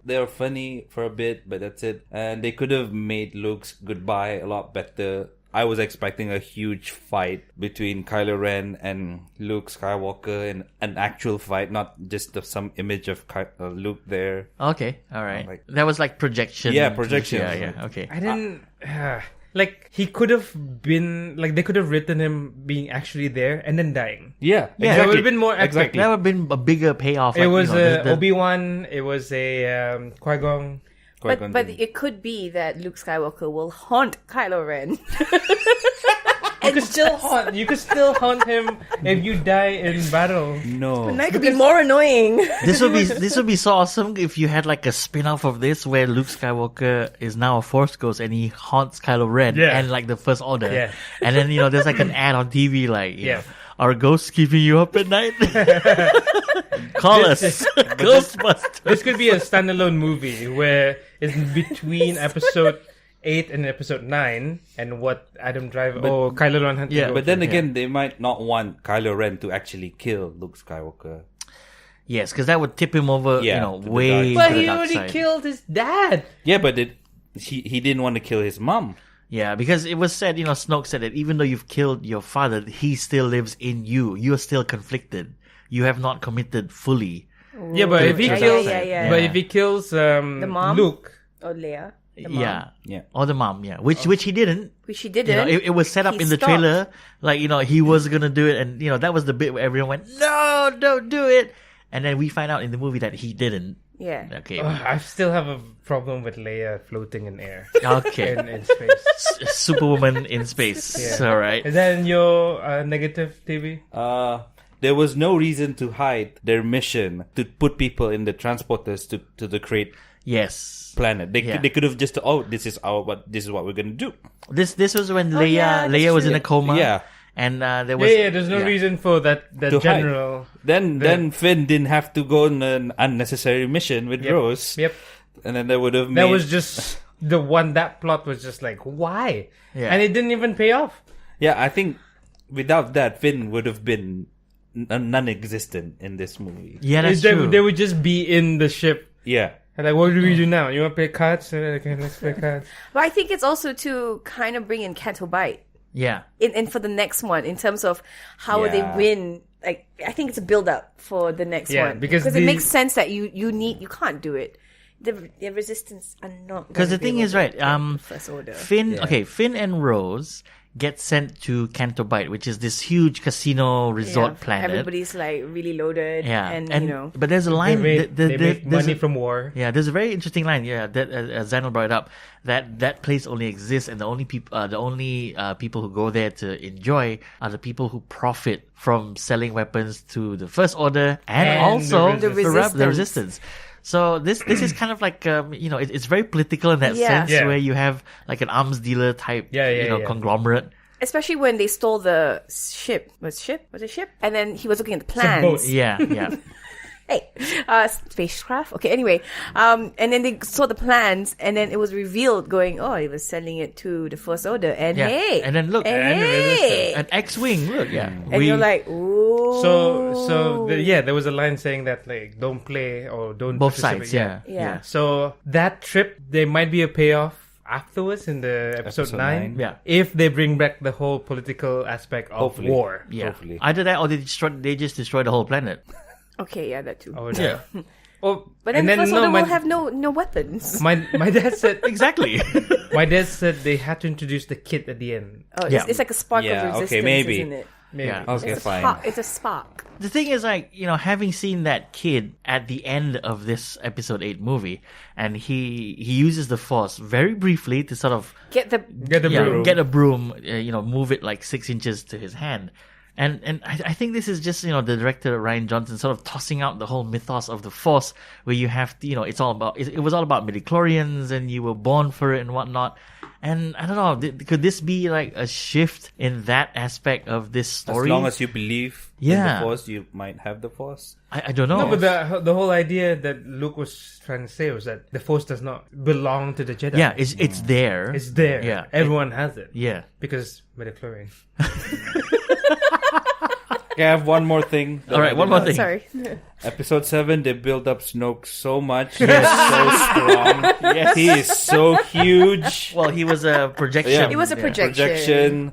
they're funny for a bit, but that's it. And they could have made Luke's goodbye a lot better. I was expecting a huge fight between Kylo Ren and Luke Skywalker, and an actual fight, not just some image of Luke there. Okay. All right. Like- That was like projection. Yeah, projection. Yeah. Okay. I didn't. Like, he could have been. Like, they could have written him being actually there and then dying. Yeah, Yeah, That would have been more epic. Exactly. That would have been a bigger payoff. It like, was you know, the- Obi Wan. It was a Qui-Gon. Qui-Gon But Jinn. it could be that Luke Skywalker will haunt Kylo Ren. You could still haunt. You could still haunt him if you die in battle. No. That could be more annoying. This would be so awesome if you had like a spin-off of this where Luke Skywalker is now a Force ghost and he haunts Kylo Ren Yeah. and like the First Order. Yeah. And then, you know, there's like an ad on TV like, you Yeah. know, are ghosts keeping you up at night? Call us. Ghostbusters. This could be a standalone movie where it's between episode 8 and episode 9 and what Adam Driver Kylo Ren had to Yeah, go But then through. again, they might not want Kylo Ren to actually kill Luke Skywalker. Yes, because that would tip him over, Yeah, you know, to the way dark to But the he dark already side. killed his dad. Yeah, but he didn't want to kill his mom. Yeah, because it was said, you know, Snoke said that even though you've killed your father, he still lives in you. You're still conflicted. You have not committed fully. Yeah, but if he Yeah, kills, yeah. but if he kills mom? Luke, Or Leia. The mom. Yeah. Yeah. Or the mom, yeah. Which he didn't. Which she You didn't. know, it was set up He in the stopped. trailer, like, you know, he was gonna do it, and you know that was the bit where everyone went, "No, don't do it," and then we find out in the movie that he didn't. Yeah. Okay. I still have a problem with Leia floating in air. Okay. in space. Superwoman in space. Yeah. All right. Is that in your negative, TV? There was no reason to hide their mission to put people in the transporters to the Crate Yes. planet. They Yeah. they could have just this is what we're gonna do. This was when Oh, yeah, that's Leia was in true. a coma. Yeah. And there was There's no yeah. reason for that To hide. general. Then Finn didn't have to go on an unnecessary mission with Rose. Yep. And then they would have That made... was just the one. That plot was just like, why? Yeah. And it didn't even pay off. Yeah, I think without that, Finn would have been non-existent in this movie. Yeah, that's they, true. they would just be in the ship. Yeah. And like, what do we do now? You want to play cards? Okay, let's play cards. But I think it's also to kind of bring in Canto Bite. yeah. And for the next one, in terms of how would they Yeah. win. Like, I think it's a build up for the next Yeah, one. because it the- makes sense that you can't do it. The resistance are not. Because the gonna be thing able is, to right, get First Order. Finn and Rose get sent to Canto Bite, which is this huge casino resort Yeah, planet. Everybody's like really loaded. Yeah, and you know. but there's a They line. make, the- they the- make there's money a- from war. Yeah, there's a very interesting line. Yeah, that Zainal brought it up. That place only exists, and the only people who go there to enjoy are the people who profit from selling weapons to the First Order and And also the the resistance. So this is kind of like it's very political in that Yeah. sense, Yeah. where you have like an arms dealer type Yeah. conglomerate. Especially when they stole the ship. Was it ship? And then he was looking at the It's a boat. plans. Yeah, yeah. Hey, spacecraft. Okay, anyway, and then they saw the plans, and then it was revealed, going, oh, he was selling it to the First Order, and Yeah. hey, And then look, and and the hey, An X-wing. Look, yeah. and you're like, ooh. There was a line saying that like don't play or don't both participate. sides. Yeah, Yeah. So that trip, there might be a payoff afterwards in the episode 9. 9. Yeah. If they bring back the whole political aspect of Hopefully. war. Yeah. Hopefully. Either that or they just destroy the whole planet. Okay, yeah, that too. Oh, Yeah. Oh, But then and the First no, Order my, will have no weapons. my dad said Exactly. my dad said they had to introduce the kid at the end. Oh, Yeah. it's like a spark Yeah, of okay, resistance, maybe. isn't it? Maybe. Yeah. Okay, It's a fine. spark. It's a spark. The thing is, like, having seen that kid at the end of this episode 8 movie, and he uses the Force very briefly to sort of Get the broom. get a broom, move it like 6 inches to his hand. And I think this is just, the director Ryan Johnson sort of tossing out the whole mythos of the Force, where you have to, it's all about, it was all about midichlorians and you were born for it and whatnot. And I don't know, could this be like a shift in that aspect of this story? As long as you believe in Yeah. the Force, you might have the Force. I don't know. No, but the whole idea that Luke was trying to say was that the Force does not belong to the Jedi. yeah, it's there. It's there. Yeah. Everyone has it. Yeah. Because midichlorian. Okay, I have one more thing. All right, one more thing. Sorry. Episode 7, they build up Snoke so much. He is so strong. Yes. He is so huge. Well, he was a projection. Yeah. It was a projection. Projection.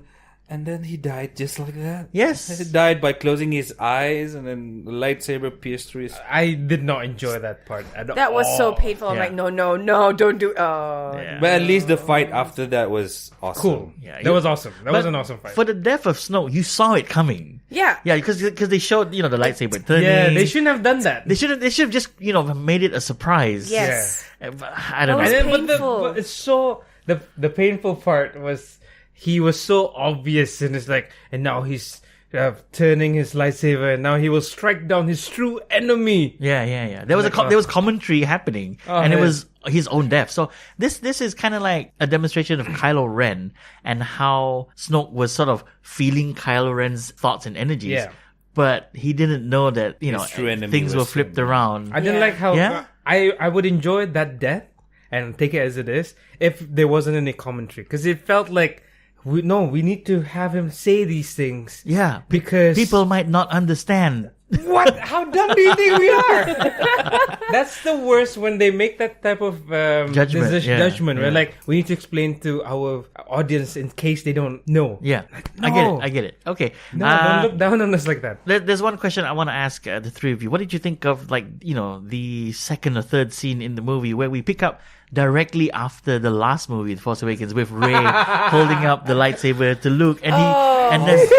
And then he died just like that. Yes. He died by closing his eyes, and then the lightsaber pierced through his... I did not enjoy that part at all. That was so painful. I'm Yeah. like, no, don't do. Oh, Yeah. But at least the fight after that was awesome. Cool. Yeah, That was awesome. That was But an awesome fight. For the death of Snoke, you saw it coming. yeah. Yeah, because they showed the lightsaber turning. Yeah, they shouldn't have done that. They should have just made it a surprise. Yes. I don't That know. was painful. but it's so the painful part was he was so obvious and it's like, and now he's turning his lightsaber and now he will strike down his true enemy. Yeah. There was commentary happening, and it yeah. was his own death. So this is kind of like a demonstration of Kylo Ren and how Snoke was sort of feeling Kylo Ren's thoughts and energies. Yeah. But he didn't know that true enemy things were was flipped him. around. I didn't Yeah. like how Yeah? I would enjoy that death and take it as it is if there wasn't any commentary because it felt like we need to have him say these things. Yeah, Because people might not understand. What? How dumb do you think we are? That's the worst when they make that type of Judgment, yeah, judgment where yeah. like we need to explain to our audience in case they don't know. Yeah, no. I get it. Okay. No, don't look down on us like that. There's one question I want to ask the three of you. What did you think of, the second or third scene in the movie where we pick up directly after the last movie, The Force Awakens, with Rey holding up the lightsaber to Luke, and and there's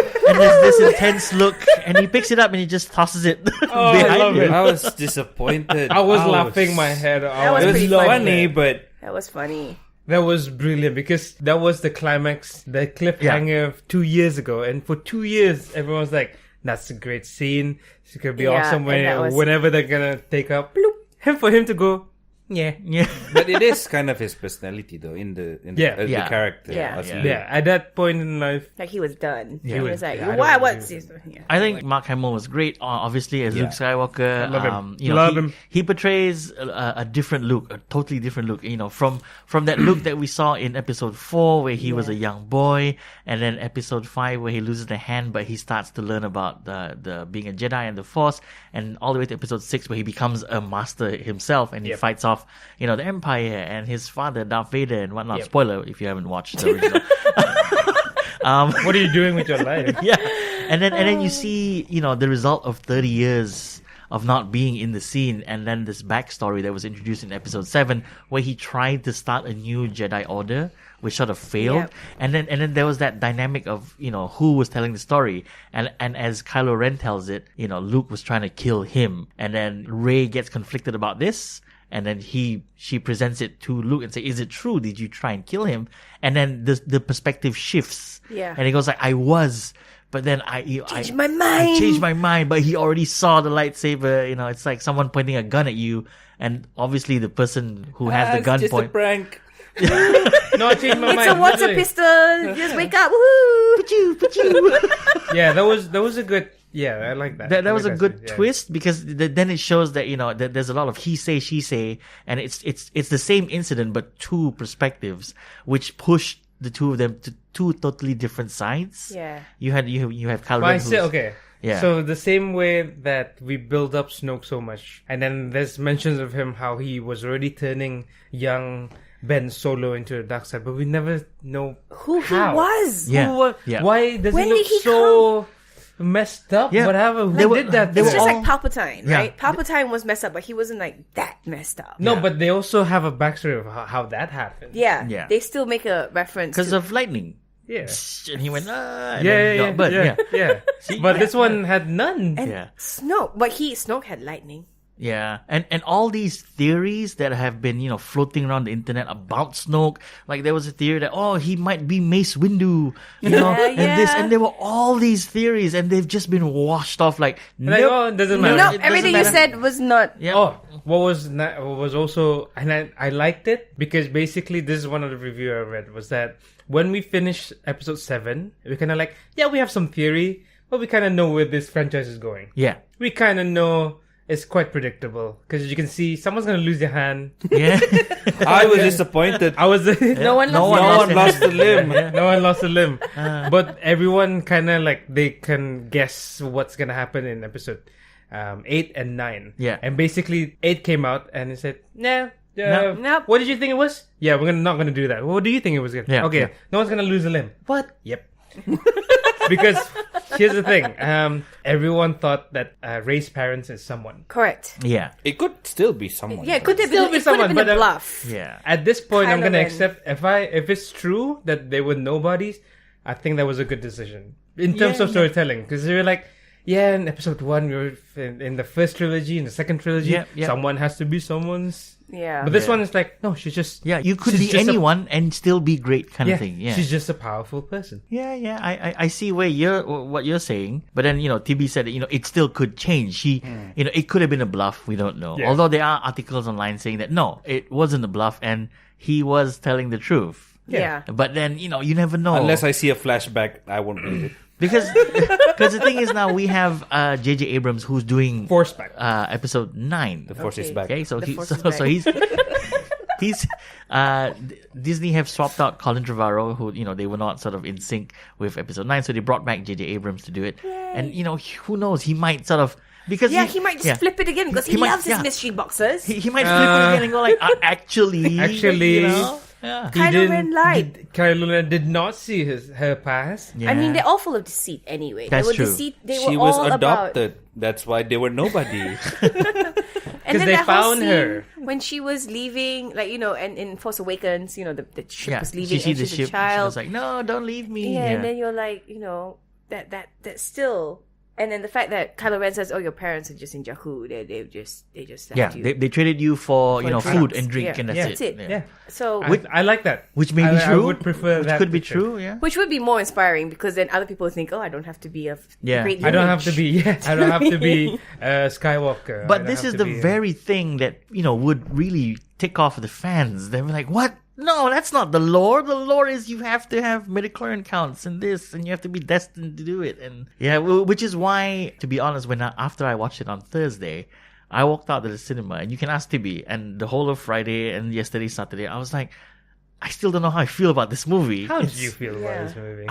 this intense look, and he picks it up and he just tosses it I behind love him. it. I was disappointed. I was laughing my head off. That was It was pretty funny, but That was funny. That was brilliant because that was the climax, the cliffhanger of 2 years ago. And for 2 years, everyone was like, that's a great scene. It's going to be Yeah, awesome and that was- whenever they're going to take up. Bloop. And for him to go, yeah. Yeah. but it is kind of his personality though in the Yeah. the Yeah. character. Yeah. as Yeah. Luke. Yeah, at that point in life, Like he was done. Yeah. He was like, Yeah, I why? don't What's agree this? Yeah. I think Mark Hamill was great, obviously, as Yeah. Luke Skywalker. Love him. You know, Love he, him. he portrays a different Luke, a totally different Luke. You know, from that Luke that we saw in Episode 4, where he was a young boy, and then Episode 5, where he loses the hand, but he starts to learn about the being a Jedi and the Force, and all the way to Episode 6, where he becomes a master himself, and he Yep. fights off, you know, the Empire and his father Darth Vader and whatnot. Yep. Spoiler if you haven't watched the original. what are you doing with your life? Yeah, and then you see, you know, the result of 30 years of not being in the scene, and then this backstory that was introduced in Episode 7, where he tried to start a new Jedi Order, which sort of failed, Yep. and then there was that dynamic of, you know, who was telling the story, and as Kylo Ren tells it, you know, Luke was trying to kill him, and then Rey gets conflicted about this. And then she presents it to Luke and say, "Is it true? Did you try and kill him?" And then the perspective shifts. Yeah. And he goes like, "I was, but then I Changed my I mind." changed my mind." But he already saw the lightsaber. You know, it's like someone pointing a gun at you, and obviously the person who has the It's gun just point. a prank. No, I changed my mind. It's a water literally. pistol. Just wake up. Woohoo! Yeah, that was a good. Yeah, I like that. That I was a like good that, yeah. twist, because then it shows that, you know, that there's a lot of he say she say, and it's the same incident but two perspectives, which pushed the two of them to two totally different sides. Yeah. You have Kylo But I Ren. say, who's- okay. Yeah. So the same way that we build up Snoke so much, and then there's mentions of him how he was already turning young Ben Solo into the dark side, but we never know Who how. he was. Yeah. Who wa- Yeah. Why does When he look did he so messed up? Yeah. Whatever. Who They were- did that? they It's were just all- like Palpatine, Yeah. right? Palpatine was messed up, but he wasn't like that messed up. No, Yeah. but they also have a backstory of how that happened. Yeah. Yeah. They still make a reference because to of lightning. Yeah. And he went, and Yeah, then yeah, got burned. yeah, yeah. See? But this one had none. and Yeah. Snoke, but Snoke had lightning. Yeah, and all these theories that have been, you know, floating around the internet about Snoke, like there was a theory that, oh, he might be Mace Windu, you know, and this, yeah. and there were all these theories, and they've just been washed off. Like, Like, nope. oh, it doesn't matter. No, it doesn't everything you matter. said was not. Yeah. Oh, what was also, and I liked it because basically this is one of the review I read, was that when we finished episode 7, we kind of like, yeah, we have some theory, but we kind of know where this franchise is going. Yeah, We kind of know it's quite predictable because you can see someone's gonna lose their hand. yeah, I was disappointed. I was No one No lost one No it. one lost a limb. no one lost a limb, but everyone kind of like they can guess what's gonna happen in episode 8 and 9. Yeah. And basically 8 came out and it said, nah. Nope. Nope. What did you think it was? Yeah, we're not gonna do that. What do you think it was? Yeah, Okay, yeah. no one's gonna lose a limb. What? Yep. Because here's the thing. Everyone thought that Rey's parents is someone. Correct. yeah, It could still be someone. Yeah, it could have Still been, be it could have someone, been a but, bluff. yeah. At this point, I'm Kylo gonna Ren. accept if it's true that they were nobodies. I think that was a good decision in terms Yeah, of storytelling because they were like, yeah, in episode 1, we were in the first trilogy, in the second trilogy, Yep, yep. someone has to be someone's. Yeah. But this Yeah. one is like, no, she's just Yeah, you could she's be just a- anyone and still be great, kind yeah, of thing. Yeah, she's just a powerful person. Yeah. I see where what you're saying, but then, you know, TB said that, you know, it still could change. You know, it could have been a bluff. We don't know. Yeah. Although there are articles online saying that no, it wasn't a bluff, and he was telling the truth. Yeah. But then, you know, you never know. Unless I see a flashback, I won't believe it. because the thing is, now we have J.J. Abrams who's doing Force back. episode 9. The force is Okay. back. Okay, so The he force so, is back. so he's Disney have swapped out Colin Trevorrow, who, you know, they were not sort of in sync with episode 9, so they brought back J.J. Abrams to do it. And, you know, who knows, he might sort of, because Yeah, he might just flip it again because he, He might- loves his yeah. mystery boxes. he might flip it again and go like, actually, you know? Yeah. Kylo Ren lied. Kylo Ren did not see her past. Yeah. I mean, they're all full of deceit anyway. That's they were true. deceit. They She were was all adopted. That's why they were nobody. because they that whole found scene her. when she was leaving, like, and in Force Awakens, the ship Yeah, was leaving she and the she's ship. a child. She was like, "No, don't leave me." Yeah, and then you're like, that still, and then the fact that Kylo Ren says, "Oh, your parents are just in Jakku. They just left you." they traded you for For food drinks. and drink, Yeah. and That's it. Yeah. So, I like that. which may be I true. would prefer which that could be picture. true. Yeah. which would be more inspiring because then other people think, "Oh, I don't have to be a Yeah. great I don't have to lineage." be. I don't have to be Skywalker. I But don't this have is to the be, very thing that would really tick off the fans. They were like, "What? No, that's not the lore. The lore is you have to have midichlorian counts and this, and you have to be destined to do it." And which is why, to be honest, after I watched it on Thursday, I walked out of the cinema, and you can ask Tibi, and the whole of Friday and yesterday, Saturday, I was like, I still don't know how I feel about this movie. How did you feel about Yeah. this movie?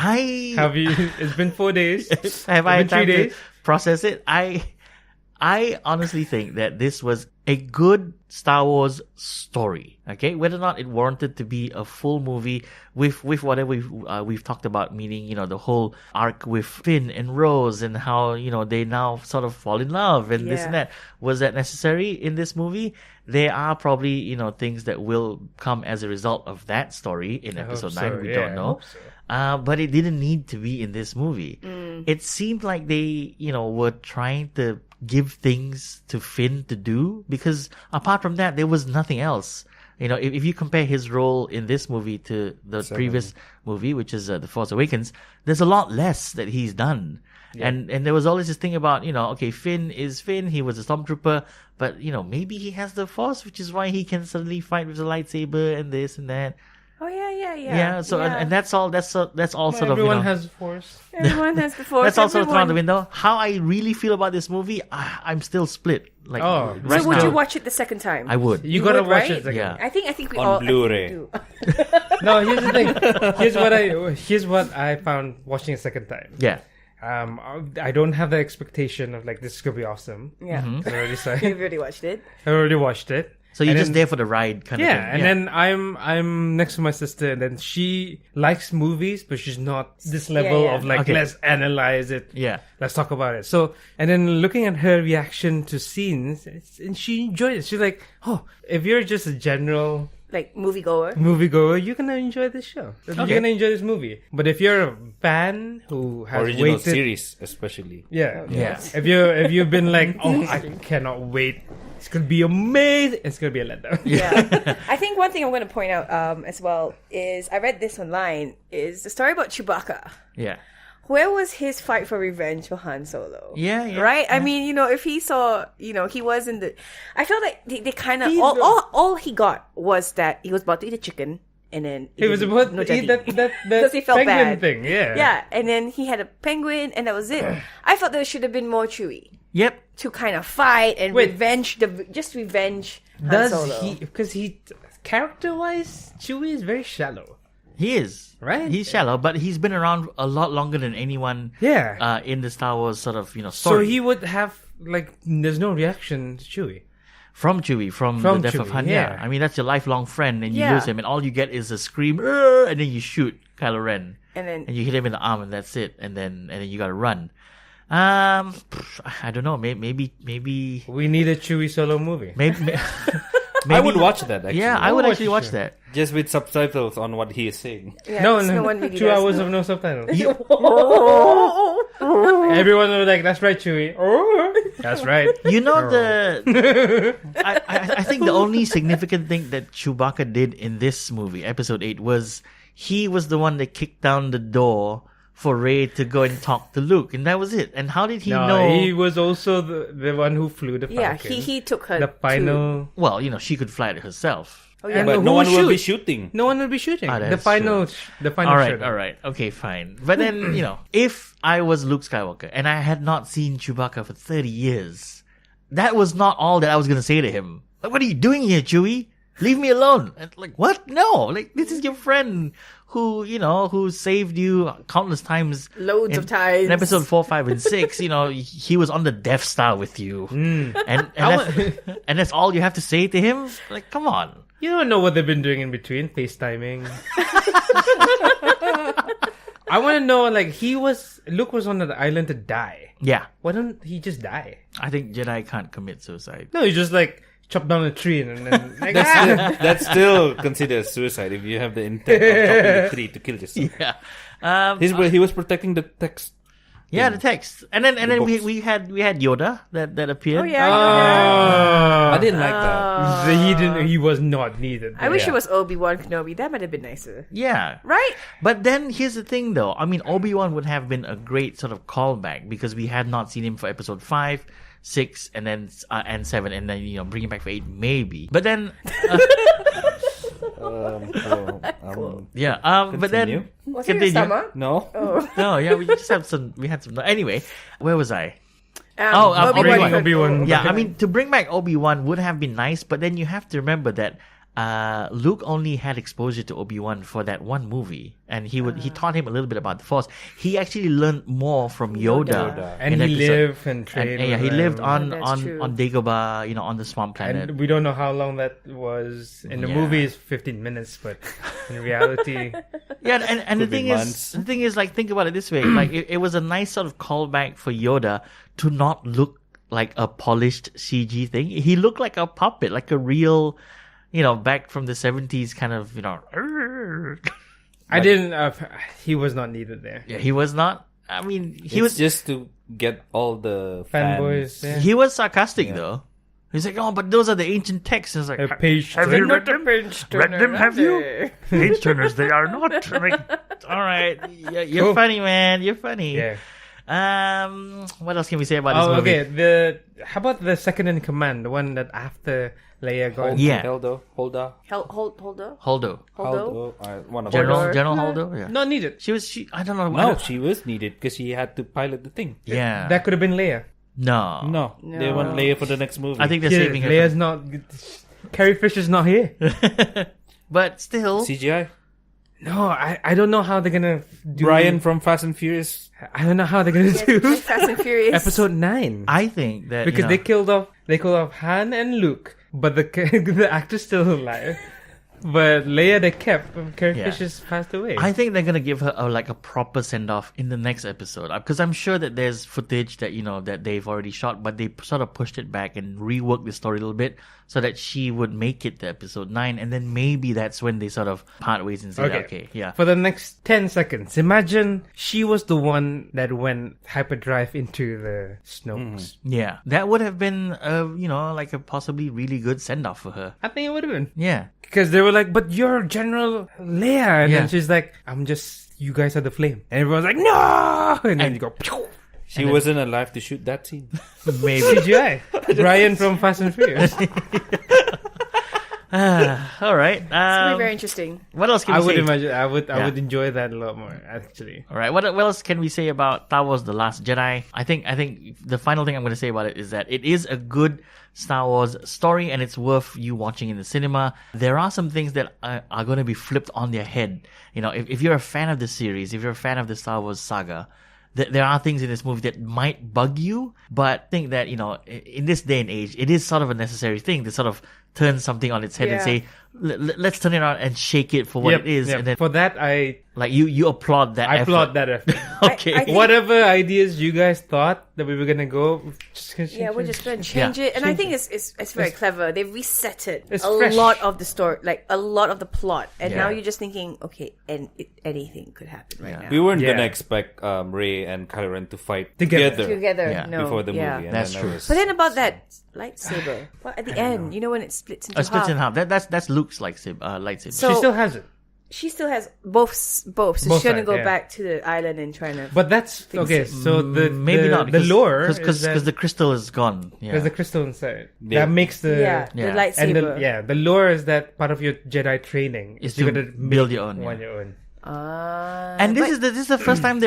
Have It's been 4 days. I been had time 3 to days? process it? I honestly think that this was a good Star Wars story. Okay, whether or not it warranted to be a full movie with whatever we've talked about, meaning the whole arc with Finn and Rose and how they now sort of fall in love and this and Yeah. that. Was that necessary in this movie? There are probably things that will come as a result of that story in I hope episode so, 9. We yeah, don't I know. hope so. But it didn't need to be in this movie. It seemed like they, were trying to give things to Finn to do, because apart from that, there was nothing else. If you compare his role in this movie to the previous movie, which is The Force Awakens, there's a lot less that he's done. Yeah. And there was always this thing about, okay, Finn is Finn, he was a stormtrooper, but, maybe he has the Force, which is why he can suddenly fight with the lightsaber and this and that. Oh yeah. Yeah, so yeah. And that's all sort of Everyone has Force. Everyone has before. that's also thrown out the window. How I really feel about this movie, I'm still split. Like right So would now, you watch it the second time? I would. You gotta would, watch right? it again. Yeah. I think we On all Blu-ray. I think we do. No, here's the thing. Here's what I found watching a second time. Yeah. I don't have the expectation of like this is gonna be awesome. Yeah. Mm-hmm. I already said. You've already watched it. I already watched it. So you're And just then- there for the ride kind of Yeah, thing. and then I'm next to my sister, and then she likes movies, but she's not this level yeah. of like Okay. let's analyze it. Yeah. Let's talk about it. So, and then looking at her reaction to scenes, and she enjoyed it. She's like, "Oh, if you're just a general Like moviegoer. moviegoer, you're gonna enjoy this show. You're gonna enjoy this movie. But if you're a fan who has Original waited, series, especially. yeah, Yeah. If you've been like, oh, I cannot wait. It's gonna be amazing. It's gonna be a letdown. Yeah. I think one thing I'm going to point out as well is I read this online is the story about Chewbacca. Yeah. Where was his fight for revenge for Han Solo? Yeah. Right? I mean, if he saw, he was in the... I felt like they kind of... All he got was that he was about to eat a chicken and then... It was about no to eat judging. that Because he felt penguin bad. thing. Yeah. Yeah, and then he had a penguin and that was it. I felt there should have been more Chewie Yep. to kind of fight and Wait. revenge Han Does Solo. he? Because character-wise, Chewie is very shallow. He is. Right? He's shallow, but he's been around a lot longer than anyone Yeah. in the Star Wars sort of, So story. he would have like there's no reaction to Chewie. From Chewie, from From the death of Chewie, Han. yeah. I mean, that's your lifelong friend, and you Yeah. lose him, and all you get is a scream, "Arr!" and then you shoot Kylo Ren. And then... And you hit him in the arm, and that's it. And then you gotta run. I don't know. Maybe. We need a Chewie solo movie. Maybe. I would watch that, actually. Yeah, I would watch actually it, watch sure. that. Just with subtitles on what he is saying. Yeah, No, no one really 2 does. hours of no subtitles. Everyone was like, "That's right, Chewie." Oh, that's right. You know I think the only significant thing that Chewbacca did in this movie, Episode 8, was he was the one that kicked down the door for Rey to go and talk to Luke, and that was it. And how did he know? He was also the one who flew the Falcon. Yeah, he took her the final. Well, she could fly it herself. Oh, yeah. But who no one will be shoot? shooting. No one will be shooting. Ah, the that's final. true. The final. showdown. All right, okay, fine. But then if I was Luke Skywalker and I had not seen Chewbacca for 30 years, that was not all that I was gonna say to him. Like, what are you doing here, Chewie? Leave me alone. And like, what? No. Like, this is your friend who saved you countless times. Loads of times. In episode 4, 5, and 6, he was on the Death Star with you. And that's all you have to say to him? Like, come on. You don't know what they've been doing in between, FaceTiming. I want to know, like, Luke was on the island to die. Yeah. Why don't he just die? I think Jedi can't commit suicide. No, he's just like, chop down a tree and then like, That's still considered suicide if you have the intent of chopping a tree to kill yourself. Yeah. He was protecting the text. Yeah, the text, and then we had Yoda that appeared. Oh yeah. I didn't like that. He was not needed. I wish it was Obi Wan Kenobi. That might have been nicer. Yeah, Right? but then here's the thing, though. I mean, Obi Wan would have been a great sort of callback because we had not seen him for Episode 5, 6, and then and 7, and then bring him back for 8 maybe. But then. Yeah. But then. Was it your stomach? No. Oh. No, yeah, we had some. Anyway, where was I? Obi-Wan. Obi-Wan. Yeah, I mean, to bring back Obi-Wan would have been nice, but then you have to remember that Luke only had exposure to Obi-Wan for that one movie, and he taught him a little bit about the Force. He actually learned more from Yoda. And in he episode- lived and trained. he with lived them. That's true. on Dagobah, on the swamp planet. And we don't know how long that was. In the Yeah. movie, it's 15 minutes, but in reality, Yeah, and the Could be thing months. is, like, think about it this way: like, it was a nice sort of callback for Yoda to not look like a polished CG thing. He looked like a puppet, like a real, back from the 70s kind of, I didn't. He was not needed there. Yeah, he was not. I mean, he It's was. just to get all the Fanboys. fans. Yeah. He was sarcastic though. He's like, "Oh, but those are the ancient texts." It's like, A page. have you turner. read them? Have you? Page turners, they are not. Like, all right, you're Cool. funny, man. You're funny. Yeah. What else can we say about this Oh, movie? okay. How about the second in command, the one that after Leia got? Yeah. Holdo. Holdo. Holdo, Holdo. One of General them. General Holdo. Yeah, Not needed. she. I don't know. I No, don't- she was needed because she had to pilot the thing. yeah, That could have been Leia. no, No, they want Leia for the next movie. I think they're Yeah, saving her. Leia's not. Carrie Fisher's not here. But still, CGI. No, I don't know how they're gonna do. Brian from Fast and Furious. I don't know how they're gonna do Fast and Furious. episode 9 I think that because they killed off Han and Luke, but the the actor's still alive. But Leia they kept. Carrie Yeah. Fisher's passed away. I think they're gonna give her a proper send off in the next episode because I'm sure that there's footage that that they've already shot, but they sort of pushed it back and reworked the story a little bit so that she would make it to episode 9, and then maybe that's when they sort of part ways and say, okay, yeah, For the next 10 seconds, imagine she was the one that went hyperdrive into the Snokes. yeah, that would have been like a possibly really good send off for her. I think it would have been. Yeah, Because they were like, but you're General Leia. And Yeah. then she's like, you guys are the flame. And everyone's like, no! And then you go, pew! She wasn't alive to shoot that scene. maybe. CGI. Brian from Fast and Furious. All right. It's gonna be very interesting. What else can I we would say? imagine, I would Yeah. enjoy that a lot more, actually. All right. What else can we say about Star Wars: The Last Jedi? I think the final thing I'm going to say about it is that it is a good Star Wars story, and it's worth you watching in the cinema. There are some things that are going to be flipped on their head. If you're a fan of the series, if you're a fan of the Star Wars saga, there are things in this movie that might bug you, but I think that in this day and age, it is sort of a necessary thing to sort of turn something on its head and Yeah. say, let's turn it around and shake it for what it is, and then For that, I like you applaud that. effort. applaud that effort. Okay. I think- Whatever ideas you guys thought that we were gonna go, just Yeah, we're just gonna change it, and I think it's very clever. They reset it It's a fresh. lot of the story, like a lot of the plot, and now Yeah. you're just thinking, okay, and anything could happen right now. We weren't Yeah. gonna expect Rey and Kylo Ren to fight Together. Together, Yeah. no, before the yeah. movie. And That's then true. I was- But then about that lightsaber, well, at the end, when it splits into Splits in half, half. That's Luke's lightsaber. So- she still has it. she still has both. So Both she's gonna sides, go yeah. back to the island and trying to. But that's okay. So Maybe not the lore because the crystal is gone. Yeah. there's the crystal inside Yeah. that makes the yeah, Yeah. the lightsaber. and the lore is that part of your Jedi training Is is you're to gonna build make your own, one yeah. your own. And this is the first time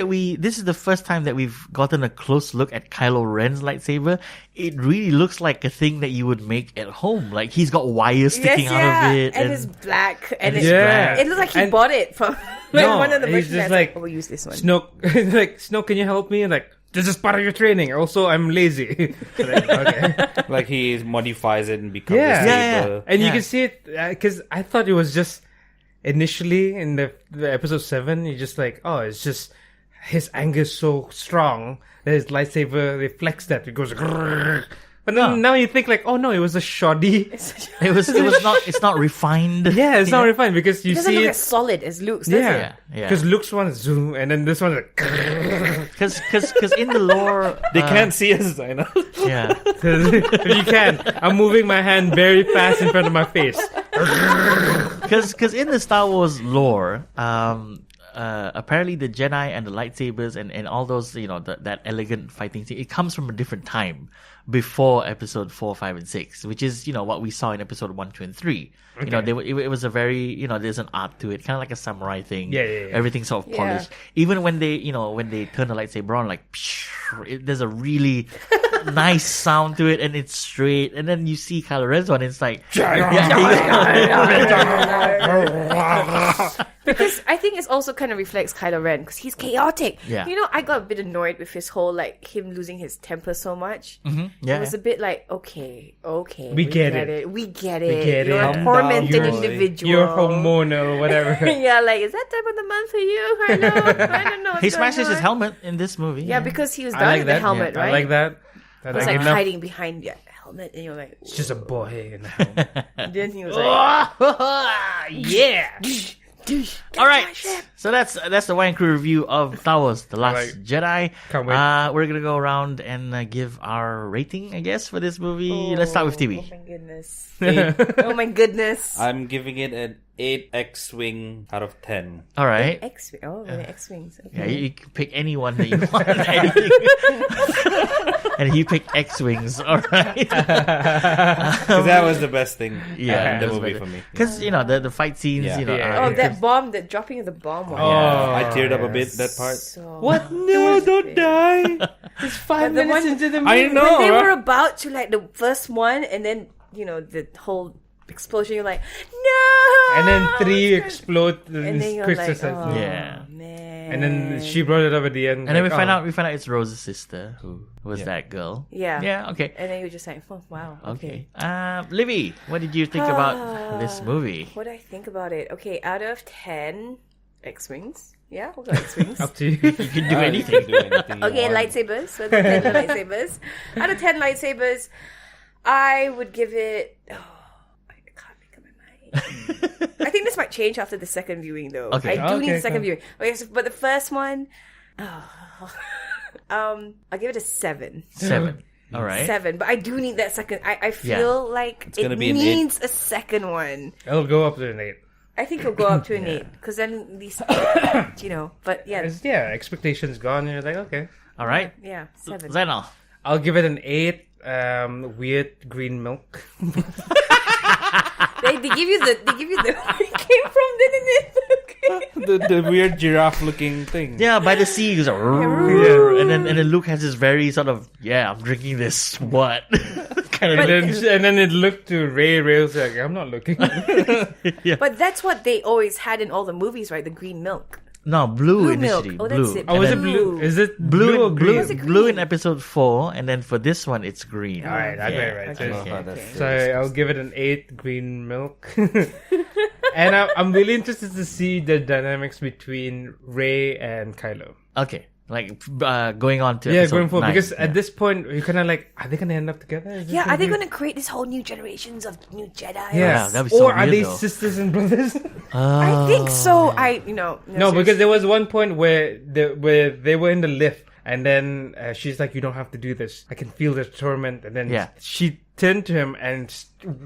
that we've gotten a close look at Kylo Ren's lightsaber. It really looks like a thing that you would make at home. Like he's got wires sticking out of it, and it's black, and it's it's black. It looks like he And- bought it from No, one of the he's just merchandise. like, oh, we'll use this one. Snoke, like Snoke, can you help me? Like this is part of your training. Also, I'm lazy. Like, okay. like he modifies it and becomes Yeah. a Yeah, saber. And you Yeah. can see it because I thought it was just initially in the episode 7. You're just like, oh, it's just his anger is so strong that his lightsaber reflects that. It goes, grrr. But then now you think like, oh no, it was a shoddy. It's not refined. Yeah, it's not refined because you It doesn't see look it. as solid as Luke's, does it? Yeah, Yeah. because Luke's one is zoom, and then this one is like. Because in the lore, They can't see us, I know. yeah. If you can, I'm moving my hand very fast in front of my face. Because in the Star Wars lore, apparently the Jedi and the lightsabers and all those, that elegant fighting scene, it comes from a different time before episode 4, 5, and 6, which is, what we saw in episode 1, 2, and 3. It was a very, there's an art to it, kind of like a samurai thing. Yeah. Everything's sort of polished. Even when they turn the lightsaber on, like, there's a really nice sound to it, and it's straight. And then you see Kylo Ren's one, and it's like, Because I think it also kind of reflects Kylo Ren because he's chaotic. Yeah. I got a bit annoyed with his whole him losing his temper so much. Yeah. It was a bit like, okay, We get it. we get We it. get You're it. a tormented You're- individual. You're hormonal, whatever. Yeah, like, is that time of the month for you? I know. I don't know. what's He going smashes his on. helmet in this movie. Yeah, because he was I done like with the that. helmet, right? I like that. He was like hiding behind the helmet, and you're like, It's just a boy in the helmet. then he was like, Yeah. All right, so that's the Wayang Crew review of Star Wars: The Last Jedi. Can't wait. We're gonna go around and give our rating, I guess, for this movie. Let's start with Oh TV. my goodness. Oh my goodness. I'm giving it an 8 X-Wing out of 10. All right. X-wing. Oh, the X-wings. Okay. Yeah, you can pick any one that you want. Anything. And he picked X-wings. All right. Because that was the best thing Yeah, in the movie for me. Because the fight scenes, Yeah. Yeah. Oh, that bomb, the dropping of the bomb. Oh, I teared up a bit, that part. So What? No, don't die. It's 5 But the minutes one- into the I movie. know. when they right? were about to the first one, and then the whole explosion, you're like, no. And then 3 explode. And then you're Krista like, says, oh, Yeah. man. And then she brought it up at the end. And then we like, find oh. out it's Rose's sister who was that girl. Yeah. Yeah. Okay. And then you're just like, oh, wow. Okay. Livie, what did you think about this movie? What do I think about it? Okay, out of 10 X-wings. Yeah, we'll go X-wings. Up to you. You can do You anything. can do anything you Okay, want. lightsabers. So the 10 lightsabers. Out of 10 lightsabers, I would give it. Oh, I can't make up my mind. I think this might change after the second viewing, though. Okay. I do need Okay, the second cool. viewing. Okay, so, but the first one, I'll give it a 7. 7. All right. 7, but I do need that second. I feel like it gonna be an needs a second one. It'll go up to an 8. I think it'll go up to an 8 because then these, But yeah, Yeah, expectations gone. And you're like, okay. All right. yeah, 7. Zainal. I'll give it an 8. Weird green milk. They give you the where it came from, didn't it? Okay. the weird giraffe-looking thing. Yeah, by the sea, he goes, "Rrrr," and then Luke has this very sort of, I'm drinking this what kind of. And then it looked to Ray was like, I'm not looking. But that's what they always had in all the movies, right? The green milk. No, blue milk. initially. Oh, blue. that's it. Oh, was it And then blue? Is it Blue, blue or green? Was it blue in green? episode 4, and then for this one, it's green. All right, I got it right. Okay. Oh, that's So I'll give it an 8 green milk. And I'm really interested to see the dynamics between Ray and Kylo. Okay, like going on to Yeah, episode going forward. 9. Because at this point, you're kind of like, are they going to end up together? Is this Yeah, are they be- going to create this whole new generations of new Jedi? Yeah, Yes. that'd be so Or are weird, they though. sisters and brothers? I think so. No, because there was one point where they were in the lift, and then she's like, "You don't have to do this. I can feel the torment." And then she turned to him and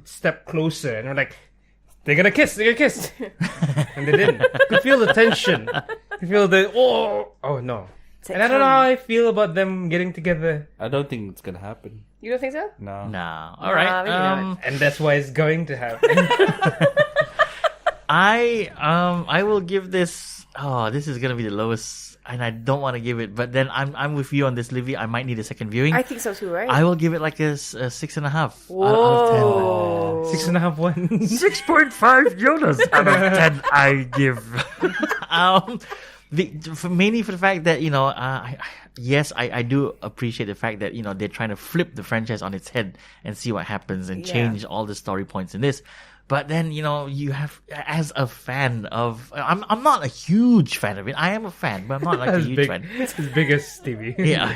stepped closer, and we're like, "They're gonna kiss. They're gonna kiss," and they didn't. You could feel the tension. You could feel the oh no. And I don't know how I feel about them getting together, I don't think it's gonna happen. You don't think so? No. No. All right. maybe not. and that's why it's going to happen. I will give this. Oh, this is gonna be the lowest, and I don't want to give it. But then I'm with you on this, Livie. I might need a second viewing. I think so too, right? I will give it like a 6.5 out Whoa. 6.5 1. 6.5 Jonas out of 10 I give. Mainly for the fact that, I do appreciate the fact that, they're trying to flip the franchise on its head and see what happens and change all the story points in this. But then, you have, as a fan of, I'm not a huge fan of it. I am a fan, but I'm not like a huge fan. As big as Stevie. Yeah.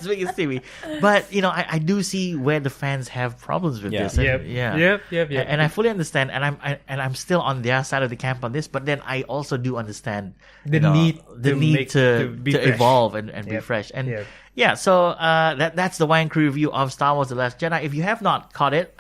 as big as Stewie. But I do see where the fans have problems with this. And, Yep. And I fully understand, and I'm still on their side of the camp on this. But then I also do understand The need to be fresh. evolve and be fresh. And so that's the Wayang Crew review of Star Wars: The Last Jedi. If you have not caught it,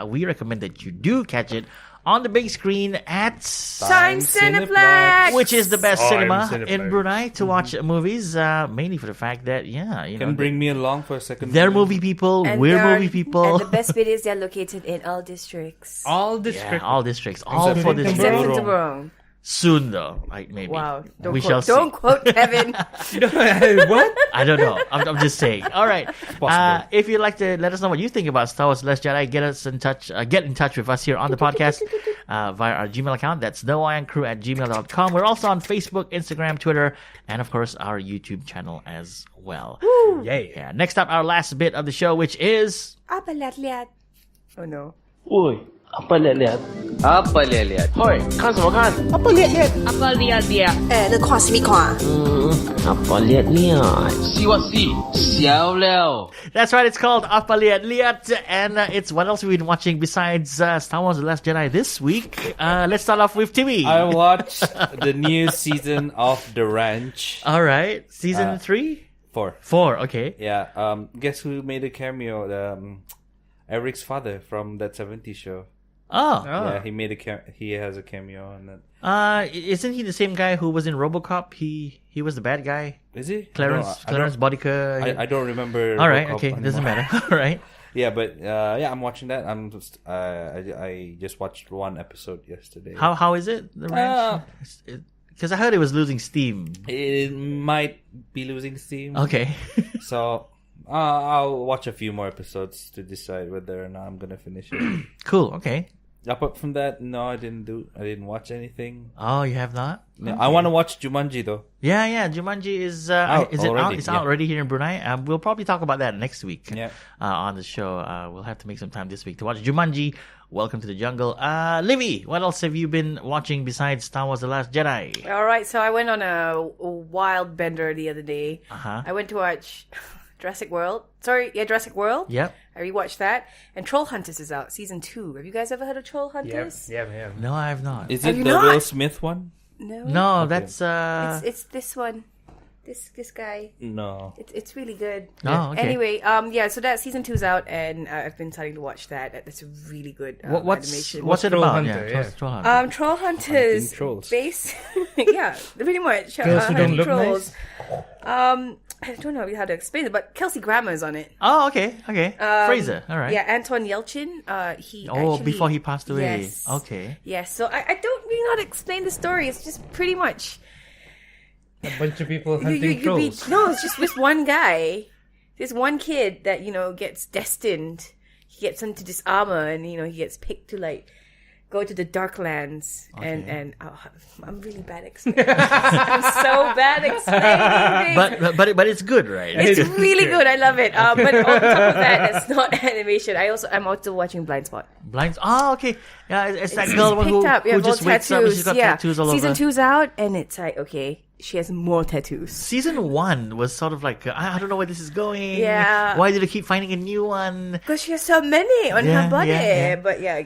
we recommend that you do catch it on the big screen at Times Cineplex, which is the best Times cinema Cineplex. in Brunei to watch movies, mainly for the fact that Can bring me along for a second. they're movie people, we're movie people. And the best bit is they're located in all districts. All district. all districts, all Except for for this Except for Temburong. Temburong. soon though, like maybe. Wow. We shall see. Don't quote Kevin. What? I don't know. I'm just saying. All right. If you'd like to let us know what you think about Star Wars: The Last Jedi, get in touch with us here on the podcast via our Gmail account. That's thewayangcrew@gmail.com. We're also on Facebook, Instagram, Twitter, and of course our YouTube channel as well. Yay. Yeah. Next up, our last bit of the show, which is Apa liat liat? Oh no. Oi, apa liat-liat? Apa liat-liat? Hoi, 看什么看？ apa liat-liat? 那看什么看？ apa liat-liat? See what see? 小了。 That's right. It's called Apa Liat Liat, and it's what else we've been watching besides Star Wars: The Last Jedi this week. Let's start off with Timmy. I watched the new season of The Ranch. All right, season 3, 4. 4. Okay. Yeah. Guess who made a cameo? Eric's father from that 70s show. Oh. Yeah, he made he has a cameo on that. Isn't he the same guy who was in RoboCop? He was the bad guy. Is he? Clarence I don't- Bodica. I don't remember. All right. RoboCop Okay. Doesn't anymore. matter. All right. Yeah, but I'm watching that. I'm just I just watched one episode yesterday. How is it? The ranch? Because I heard it was losing steam. It might be losing steam. Okay. So I'll watch a few more episodes to decide whether or not I'm gonna finish it. Cool. Okay. Apart from that, no, I didn't watch anything. Oh, you have not? No, I want to watch Jumanji though. Yeah. Jumanji is Out is it out? already, It's yeah. out already here in Brunei. We'll probably talk about that next week. Yeah. On the show. We'll have to make some time this week to watch Jumanji. Welcome to the jungle. Livie, what else have you been watching besides Star Wars: The Last Jedi? All right, so I went on a wild bender the other day. Uh-huh. I went to watch Jurassic World. Jurassic World. Yep. I rewatched that. And Troll Hunters is out, season 2. Have you guys ever heard of Troll Hunters? Yeah. No, I have not. Is Have it you the not? Will Smith one? No. No, that's It's this one. This guy. No. It's really good. Oh, okay. Anyway, so that season 2's out, and I've been starting to watch that. That's a really good what's animation. what's it Troll about? Hunter, yeah. Troll Hunter. Troll Hunters, Hunting trolls. yeah, pretty much. Girls who don't look trolls. I don't know how to explain it, but Kelsey Grammer's on it. Oh, okay. Fraser. All right. Yeah, Anton Yelchin. He Before he passed away. Yes. Okay. Yes. So I don't really know how to explain the story. It's just pretty much A bunch of people hunting trolls. it's just this one guy, this one kid that gets destined. He gets into this armor, and he gets picked to go to the Darklands, and I'm really bad at explaining. I'm so bad at explaining things. But it's good, right? It's really good. I love it. But on top of that, it's not animation. I'm also watching Blind Spot. Blinds. Oh, okay. Yeah, it's that girl who just wakes up and she's got tattoos all Season over. 2's out, and it's like, okay, she has more tattoos. Season 1 was sort of like, I don't know where this is going. Yeah. Why do they keep finding a new one? Because she has so many on Yeah, her body. yeah. But yeah,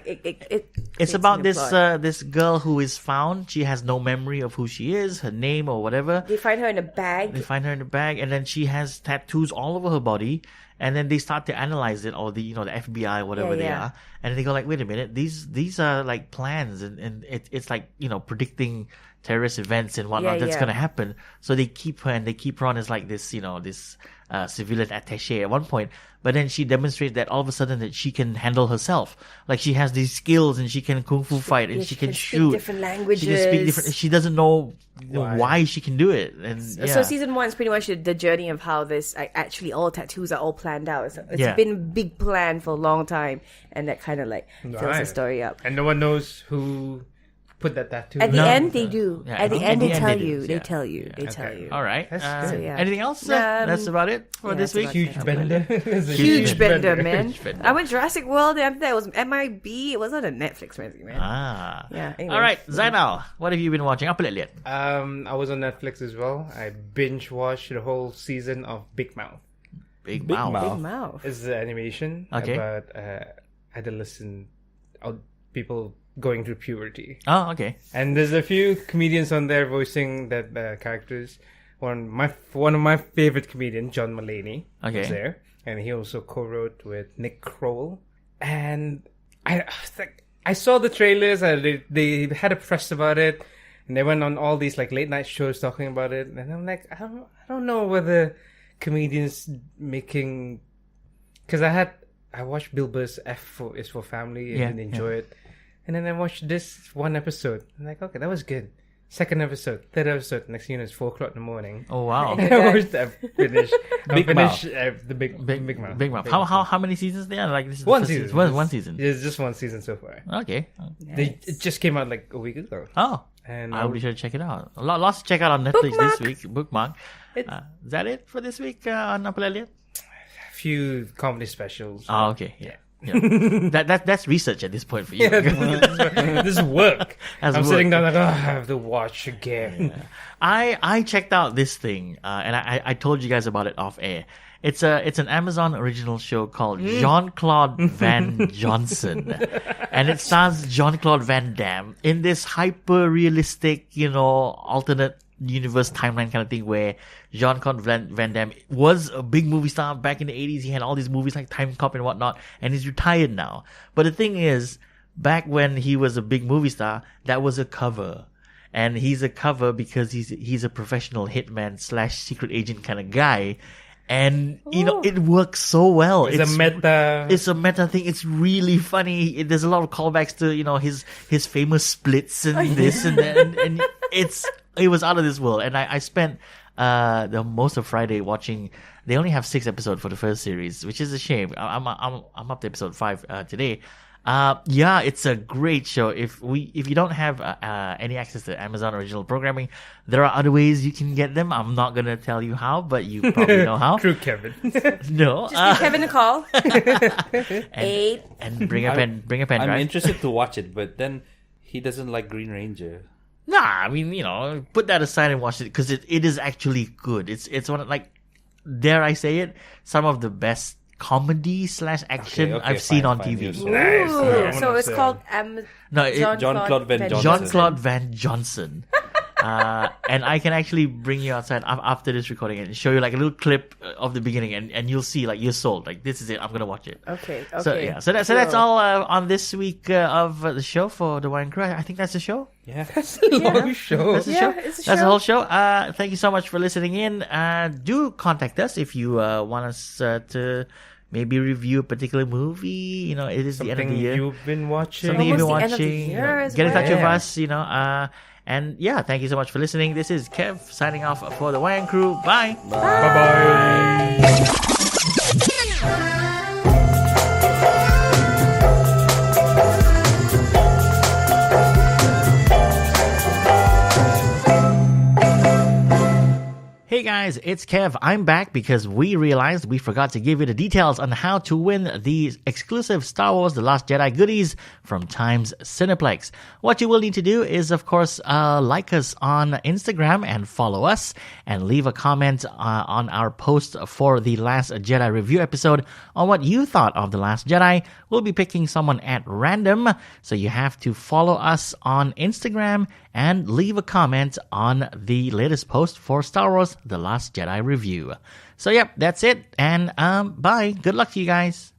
It's about this girl who is found. She has no memory of who she is, her name or whatever. They find her in a bag. They find her in a bag, and then she has tattoos all over her body. And then they start to analyze it, or the FBI, whatever they are, and they go like, wait a minute, these are like plans, and it's like predicting terrorist events and whatnot that's gonna happen. So they keep her, and they keep her on as like this this civilian attaché at one point. But then she demonstrates that all of a sudden that she can handle herself. Like she has these skills and she can kung fu fight and she can speak shoot. different languages. She can speak different. She doesn't know why she can do it. And So season 1 is pretty much the journey of how this actually all tattoos are all planned out. So it's been a big plan for a long time, and that kind of fills the story up. And no one knows who put that tattoo. At the No. end, they do. Yeah, At the at end, the they end tell they do. you. They Yeah. tell you. They tell Okay. you. all right. That's good. Yeah. Anything else? That's about it for this week. that's about Huge bender. It's a Huge bender, man. Huge bender. I went Jurassic World, and after that it was MIB. It was not a Netflix movie, man. Ah. Yeah, anyway. All right, Zainal, what have you been watching? Apa liat? I was on Netflix as well. I binge watched the whole season of Big Mouth. Big Big Mouth. Mouth. Big mouth. It's the animation Okay. about adolescent people going through puberty. Oh, okay. And there's a few comedians on there voicing that characters. One of my favorite comedians, John Mulaney, Okay. was there, and he also co-wrote with Nick Kroll. And I saw the trailers. They had a press about it, and they went on all these like late night shows talking about it. And I'm like, I don't know whether comedians making, because I watched Bill Burr's is for Family and didn't enjoy it. And then I watched this one episode. I'm like, okay, that was good. Second episode, third episode. Next thing you know, it's 4:00 in the morning. Oh, wow. I watched that. Finished. Big Mouth. The big Mouth. Big Mouth. How many seasons there? Like this is the One first season. One season. It's just one season so far. Okay. It just came out like a week ago. Oh. And I would be sure to check it out. Lots to check out on Netflix this week. Bookmark. Is that it for this week on Upper Liat? a few comedy specials. Oh, okay. Yeah. That's research at this point for you. This is work. That's I'm work. sitting down like, I have to watch again. I checked out this thing, and I told you guys about it off air. It's an Amazon original show called Jean-Claude Van Johnson, and it stars Jean-Claude Van Damme in this hyper realistic, alternate universe timeline kind of thing where Jean-Claude Van Damme was a big movie star back in the 80s. He had all these movies like Time Cop and whatnot, and he's retired now. But the thing is, back when he was a big movie star, that was a cover. And he's a cover because he's a professional hitman / secret agent kind of guy. And, it works so well. It's a meta. It's a meta thing. It's really funny. There's a lot of callbacks to, his famous splits and this and that. And it was out of this world. And I spent the most of Friday watching. They only have 6 episodes for the first series, which is a shame. I'm up to episode 5 today. It's a great show. If you don't have any access to Amazon original programming, there are other ways you can get them. I'm not gonna tell you how, but you probably know how. Crew Kevin. No, Just give Kevin a call. and bring a pen. I'm right? interested to watch it, but then he doesn't like Green Ranger. Nah, I mean, put that aside and watch it because it is actually good. It's one of, like, dare I say it, some of the best comedy / action Okay, I've seen fine, on fine. TV. Yes. Nice. So it's called Jean-Claude Van Johnson. Jean-Claude Van Johnson. And I can actually bring you outside after this recording and show you like a little clip of the beginning, and you'll see like you're sold. Like, this is it. I'm gonna watch it. Okay. So that's all on this week of the show for the Wayang Crew. I think that's the show. Yeah. That's a long show. That's the Yeah, show. it's a That's the show. whole show. Thank you so much for listening in. Do contact us if you want us to maybe review a particular movie. It is the end of the Something year. you've been watching. Something you've been Almost the end of the watching. year as Get in touch well. with us. And thank you so much for listening. This is Kev signing off for the Wayang Crew. Bye. Bye-bye. Hey guys, it's Kev. I'm back because we realized we forgot to give you the details on how to win the exclusive Star Wars The Last Jedi goodies from Times Cineplex. What you will need to do is, of course, like us on Instagram and follow us and leave a comment on our post for the Last Jedi review episode on what you thought of The Last Jedi. We'll be picking someone at random, so you have to follow us on Instagram and leave a comment on the latest post for Star Wars The Last Jedi review. So, yep, that's it. And bye. Good luck to you guys.